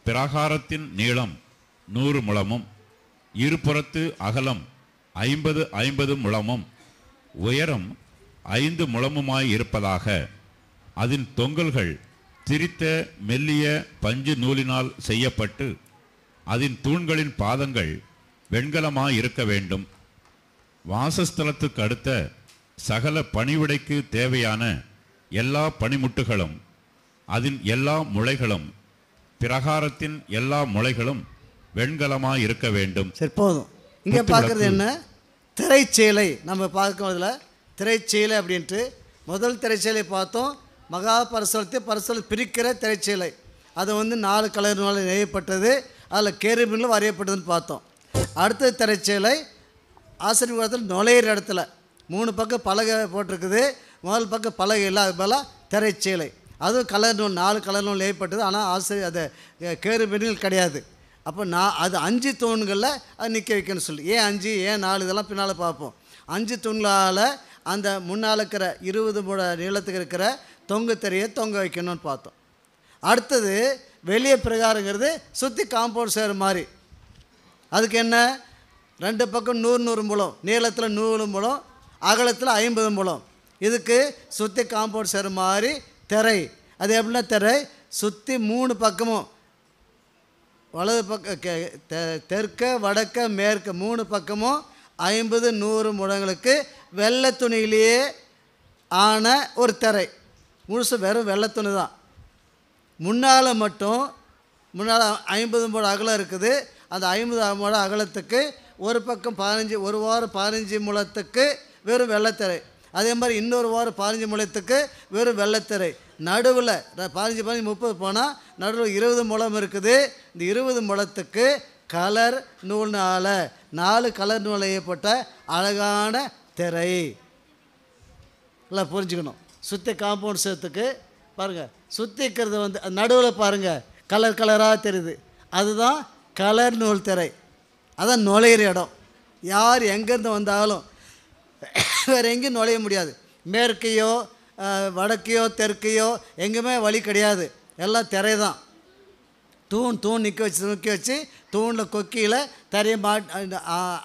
பிரகாரத்தின் நீளம் 100 முழமும் இருபுறத்து அகலம் 50 50 முழமும் உயரம் 5 முழமுமாய் இருப்பதாக அதன் தொங்கல்கள் திரித்த மெல்லிய பஞ்சு நூலினால் செய்யப்பட்டு அதன் தூண்களின் பாதங்கள் வெண்கலமாய் இருக்க வேண்டும். வாசஸ்தலத்துக்கு அடுத்த சகல பணிவிடைக்கு தேவையான எல்லா பணிமுட்டுகளும் அதன் எல்லா முளைகளும் பிரகாரத்தின் எல்லா முளைகளும் வெண்கலமாய் இருக்க வேண்டும். சரி, போதும். இங்கே பார்க்குறது என்ன? திரைச்சீலை. நம்ம பார்க்கறதுல திரைச்சீலை அப்படின்ட்டு முதல் திரைச்சீலை பார்த்தோம். மகா பரிசுத்தத்தை பிரிக்கிற திரைச்சீலை. அது 4 கலர்னால நெய்யப்பட்டது. அதில் கேருபீன்களும் வரையப்பட்டதுன்னு பார்த்தோம். அடுத்த திரைச்சீலை ஆசீர்வாதத்தில் நுழையிற இடத்துல 3 பக்கம் பலகை போட்டிருக்குது. முதல் பக்கம் பலகை இல்லை, அது போல் திரைச்சீலை. அதுவும் கலர் நூல் 4 கலர் நூல் நெய்யப்பட்டது. ஆனால் அது கேருபீன்கள் கிடையாது. அப்போ அது 5 தூண்களில் அது நிற்க வைக்கணும்னு சொல்லி. ஏன் 5 ஏன் 4 இதெல்லாம் பின்னால் பார்ப்போம். 5 தூண்களால் அந்த முன்னால் இருக்கிற 20 முழ நீளத்துக்கு இருக்கிற தொங்கு திரையை தொங்க வைக்கணும்னு பார்த்தோம். அடுத்தது வெளியே பிரகாரங்கிறது சுற்றி காம்பவுண்ட் சேர் மாதிரி. அதுக்கு என்ன? 2 பக்கம் 100 முழம், நீளத்தில் 100 முழம், அகலத்தில் 50 முழம். இதுக்கு சுற்றி காம்பவுண்ட் சேர் மாதிரி திரை. அது எப்படின்னா திரை சுற்றி 3 பக்கமும் வலது பக்க தெற்க வடக்க மேற்க 3 பக்கமும் 50 100 முழங்களுக்கு வெள்ளை துணியிலேயே ஆன ஒரு திரை. முழுசு வெறும் வெள்ளை துணி தான். முன்னால் மட்டும் 50 முழ அகலம் இருக்குது. அந்த 50 முழ அகலத்துக்கு ஒரு பக்கம் 15, ஒரு வாரம் 15 முழத்துக்கு வெறும் வெள்ளைத்திரை. அதே மாதிரி இன்னொரு வாரம் 15 முழத்துக்கு வெறும் வெள்ளைத்திரை. நடுவில் 15 30 போனால் நடுவில் 20 முழம் இருக்குது. இந்த 20 முழத்துக்கு கலர் நூல்னால 4 கலர் நூல் ஏற்பட்ட அழகான திரை. எல்லாம் புரிஞ்சுக்கணும். சுற்றி காம்பவுண்ட் சேர்த்துக்கு பாருங்கள், சுற்றி இருக்கிறது நடுவில் பாருங்கள் கலர் கலராக தெரியுது. அதுதான் கலர் நூல் திரை. அதான் நுழையிற இடம். யார் எங்கேருந்து வந்தாலும் வேறு எங்கேயும் நுழைய முடியாது. மேற்கையோ வடக்கையோ தெற்கையோ எங்கேயுமே வழி கிடையாது. எல்லாம் திரை தான். தூண் நிற்க வச்சு தூணில் கொக்கியில் திரையை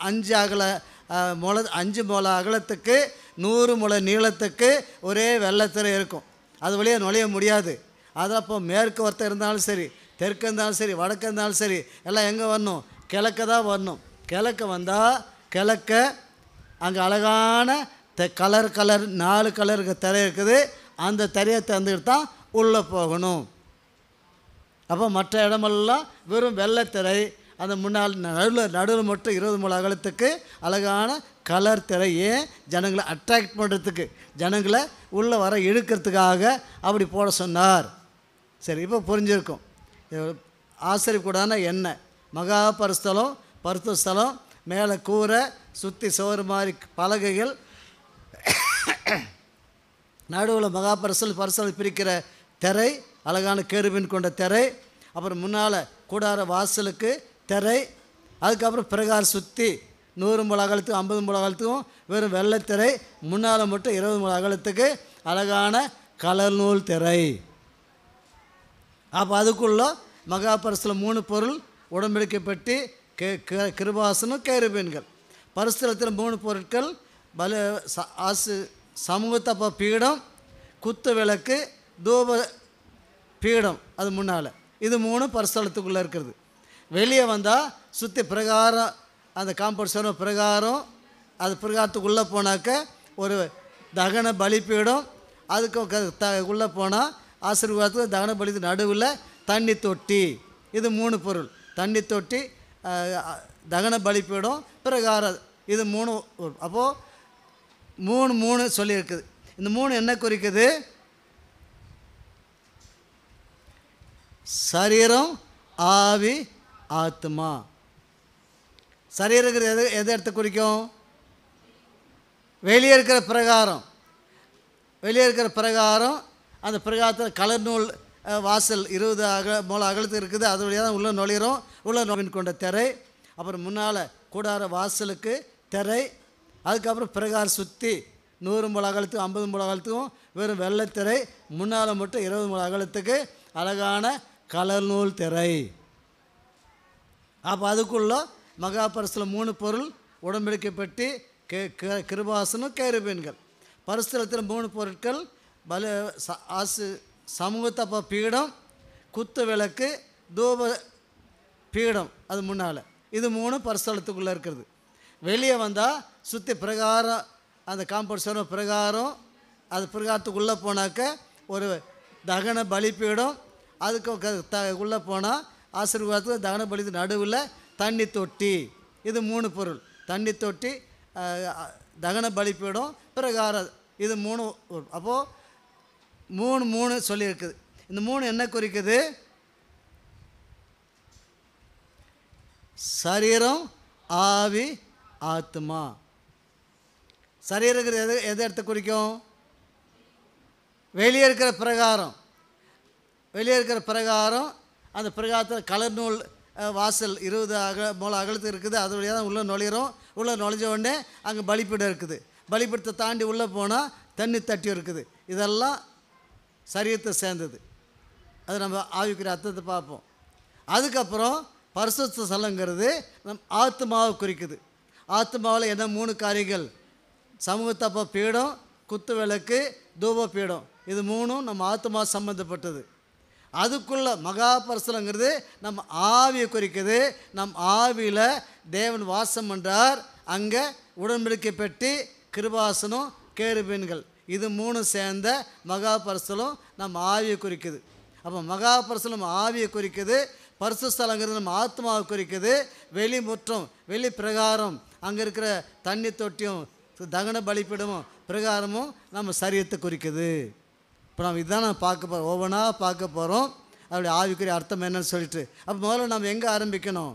5 முழ அகலத்துக்கு 100 முழ நீளத்துக்கு ஒரே வெள்ளைத்திரை இருக்கும். அது வழியாக நுழைய முடியாது. அதில் அப்போ மேற்கு ஒருத்தர் இருந்தாலும் சரி, தெற்கு இருந்தாலும் சரி, வடக்கு இருந்தாலும் சரி, எல்லாம் எங்கே வரணும்? கிழக்க தான் வரணும். கிழக்க வந்தால் கிழக்க அங்கே அழகான கலர் 4 கலருக்கு திரை இருக்குது. அந்த திரையை திறந்துக்கிட்டு தான் உள்ளே போகணும். அப்போ மற்ற இடமெல்லாம் வெறும் வெள்ளைத்திரை. அந்த முன்னால் நடுவில் மட்டும் 20 முழ அகலத்துக்கு அழகான கலர் திரை. ஏன்? ஜனங்களை அட்ராக்ட் பண்ணுறதுக்கு, ஜனங்களை உள்ளே வர இழுக்கிறதுக்காக அப்படி போட சொன்னார். சரி, இப்போ புரிஞ்சிருக்கும். ஆசரிக்கூடான எண்ணெய் மகா பரிசுத்தலம், பரிசுத்த ஸ்தலம், மேலே கூரை, சுற்றி சோறு மாதிரி பலகைகள், நடுவில் மகா பரிசுத்தல் பிரிக்கிற திரை, அழகான கேருபீன் கொண்ட திரை. அப்புறம் முன்னால் கூடார வாசலுக்கு திரை. அதுக்கப்புறம் பிரகார சுற்றி 100 முழ அகலத்துக்கும் 50 முழ அகலத்துக்கும் வெறும் வெள்ளைத்திரை. முன்னால் மட்டும் 20 முழ அகலத்துக்கு அழகான கலர் நூல் திரை. அப்போ அதுக்குள்ள மகா பரிசுத்தல் 3 பொருள்: உடன்படிக்கை பெட்டி, கிருபாசனம், கேருபீன்கள். பரிசுத்தலத்தில் 3 பொருட்கள்: சமூகத்தப்ப பீடம், குத்து விளக்கு, தூப பீடம். அது முன்னால் இது 3 பரிசுத்தலத்துக்குள்ளே இருக்கிறது. வெளியே வந்தால் சுற்றி பிரகாரம், அந்த காம்பவுண்ட் சுவர் பிரகாரம், அது பிரகாரத்துக்குள்ளே போனாக்க ஒரு தகன பலிப்பீடம். அதுக்கு உள்ளே போனால் ஆசீர்வாதத்துக்கு தகன பலிக்கு நடுவில் தண்ணி தொட்டி. இது 3 பொருள்: தண்ணி தொட்டி, தகன பலிப்பீடம், பிரகாரம். இது 3. அப்போது 3 சொல்லியிருக்குது. இந்த 3 என்ன குறிக்குது? சரீரம், ஆவி, ஆத்மா. சரீரம் எதை எடுத்து குறிக்கும்? வெளியே இருக்கிற பிரகாரம். வெளியே இருக்கிற பிரகாரம், அந்த பிரகாரத்தில் கலர் நூல் வாசல் 20 முழ அகலத்துக்கு இருக்குது. அது வழியாக தான் உள்ளே நுழையிறோம். உள்ள நுழைவின் கொண்ட திரை. அப்புறம் முன்னால் கூடார வாசலுக்கு திரை. அதுக்கப்புறம் பிரகாரம் சுற்றி 100 முழ அகலத்துக்கும் 50 முழ அகலத்துக்கும் வெறும் வெள்ளைத்திரை. முன்னால் மட்டும் 20 முழ அகலத்துக்கு அழகான கலர் நூல் திரை. அப்போ அதுக்குள்ள மகா பரிசுத்தல் 3 பொருள்: உடன்படிக்கை பெட்டி, கிருபாசனம், கேருபீன்கள். பரிசுத்தலத்தில் 3 பொருட்கள், சமூகத்தப்ப பீடம், குத்து விளக்கு, தூப பீடம், அது முன்னால். இது 3 பரிசுத்தலத்துக்குள்ளே இருக்கிறது. வெளியே வந்தால் சுற்றி பிரகாரம், அந்த காம்பவுண்ட் சுவர் பிரகாரம், அது பிரகாரத்துக்குள்ளே போனாக்க ஒரு தகன பலிப்பீடம், அதுக்கு உள்ளே போனால் ஆசீர்வாதத்துக்கு தகன பலி நடுவில் தண்ணி தொட்டி. இது 3 பொருள். தண்ணி தொட்டி, தகன பலிப்பீடம், பிரகாரம், இது 3. அப்போது 3 சொல்லியிருக்குது. இந்த 3 என்ன குறிக்குது? சரீரம், ஆவி, ஆத்மா. சரீரம் எதை எடுத்து குறிக்கும்? வெளியே இருக்கிற பிரகாரம். வெளியே இருக்கிற பிரகாரம், அந்த பிரகாரத்தில் கலர் நூல் வாசல் 20 மூலம் அகலத்து இருக்குது. அது வழியாக தான் உள்ளே நுழையிறோம். உள்ளே நுழைஞ்ச உடனே அங்கே பலிப்பீடம் இருக்குது. பலிப்பீடத்தை தாண்டி உள்ளே போனால் தண்ணி தட்டி இருக்குது. இதெல்லாம் சரீரத்தை சேர்ந்தது. அது நம்ம ஆவிக்குரிய அர்த்தத்தை பார்ப்போம். அதுக்கப்புறம் பரிசுத்த ஸ்தலங்கிறது நம் ஆத்மாவை குறிக்குது. ஆத்மாவில் என்ன 3 காரியங்கள்? சமூகத்தப்ப பீடம், குத்து விளக்கு, தூப பீடம். இது 3 நம்ம ஆத்மா சம்மந்தப்பட்டது. அதுக்குள்ள மகா பரிசுத்தலங்கிறது நம்ம ஆவியை குறிக்குது. நம் ஆவியில் தேவன் வாசம் பண்ணுறார். அங்கே உடன்படிக்கை பெட்டி, கிருபாசனம், கேருபீன்கள், இது 3 சேர்ந்த மகா பரிசுத்தலம் நம்ம ஆவியை குறிக்குது. அப்போ மகா பரிசுத்தலம் நம்ம ஆவியை குறிக்குது. பரிசுத்த ஸ்தலங்கிறது நம்ம ஆத்மாவை குறிக்குது. வெளி முற்றம், வெளி பிரகாரம், அங்கே இருக்கிற தண்ணி தொட்டியும் தகன பலிப்பீடமும் பிரகாரமும் நம்ம சரீரத்தை குறிக்குது. இப்போ நம்ம இதுதான் நம்ம பார்க்க போகிறோம். ஒவ்வொன்றா பார்க்க போகிறோம். அப்படி ஆவிக்குரிய அர்த்தம் என்னன்னு சொல்லிட்டு. அப்போ முதல்ல நம்ம எங்கே ஆரம்பிக்கணும்?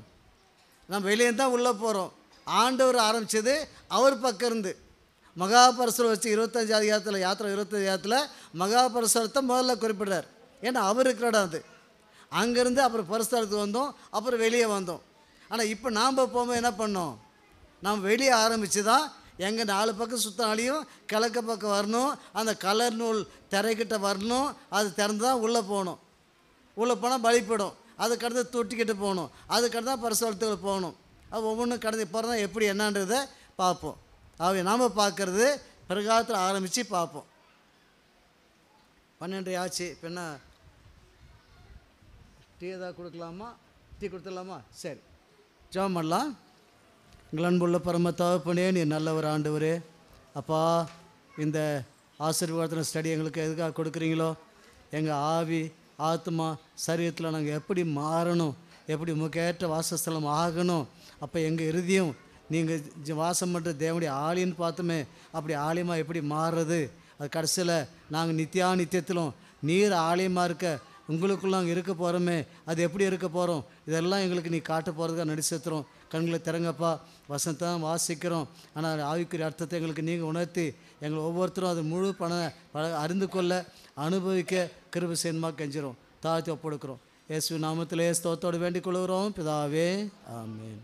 நம்ம வெளியே தான் உள்ளே போகிறோம். ஆண்டவர் ஆரம்பித்தது அவர் பக்கம் இருந்து. மகா பரிசுத்தலம் வச்சு 25 அதிகாரத்தில், யாத்திரை 25 அதிகாரத்தில் மகா பரிசுத்தலத்தை முதல்ல குறிப்பிடுறார். ஏன்னா அவர் இருக்கிற இடம் அது. அங்கேருந்து அப்புறம் பரிசுத்தலத்துக்கு வந்தோம், அப்புறம் வெளியே வந்தோம். ஆனால் இப்போ நாம் போகும்போது என்ன பண்ணோம்? நாம் வெளியே ஆரம்பித்து தான் எங்கள் 4 பக்கம் சுற்றினாலையும் கிழக்கு பக்கம் வரணும். அந்த கலர் நூல் திரைக்கிட்ட வரணும். அது திறந்து தான் உள்ளே போகணும். உள்ளே போனால் பலிப்பீடம், அதுக்கடுத்து தொட்டிக்கிட்டு போகணும். அதுக்கடுத்து தான் பரிசுத்தலத்துக்கு போகணும். அது ஒவ்வொன்றும் கடந்து போகிறதா எப்படி என்னன்றதை பார்ப்போம். அவை நாம் பார்க்குறது பிரகாரத்தில் ஆரம்பித்து பார்ப்போம். 12 ஆச்சு. இப்போ என்ன டீ ஏதாவது கொடுக்கலாமா? டீ கொடுத்துடலாமா? சரி, ஜெபம் பண்ணலாம். எங்கள் அன்புள்ள பரம தகப்பனே, நீ நல்லவர் ஆண்டவரே. அப்பா, இந்த ஆசீர்வாதத்தின ஸ்டடி எங்களுக்கு எதுக்காக கொடுக்குறீங்களோ, எங்கள் ஆவி, ஆத்மா, சரீரத்தில் நாங்கள் எப்படி மாறணும், எப்படி முக்கேற்ற வாசஸ்தலம் ஆகணும். அப்போ எங்கள் இறுதியும் நீங்கள் வாசம் பண்ணுற தேவனுடைய ஆலயம்னு பார்த்தோமே, அப்படி ஆலயமாக எப்படி மாறுறது? அது கடைசியில் நாங்கள் நித்தியத்திலும் நீர் ஆலயமாக இருக்க உங்களுக்குள்ள நாங்கள் இருக்க போகிறோமே, அது எப்படி இருக்க போகிறோம்? இதெல்லாம் எங்களுக்கு நீ காட்ட போகிறதுக்காக நடிச்சுத்துறோம். கண்களை திறங்கப்பா. வசனத்தை தான் வாசிக்கிறோம், ஆனால் ஆவிக்குரிய அர்த்தத்தை எங்களுக்கு நீங்கள் உணர்த்தி எங்களை ஒவ்வொருத்தரும் அது முழு அறிந்து கொள்ள அனுபவிக்க கிருபை செய்யணுமா கெஞ்சிரும். தாழ்த்தி ஒப்படுக்கிறோம். இயேசு நாமத்திலே ஸ்தோத்தோடு வேண்டிக் கொள்கிறோம் பிதாவே, ஆமென்.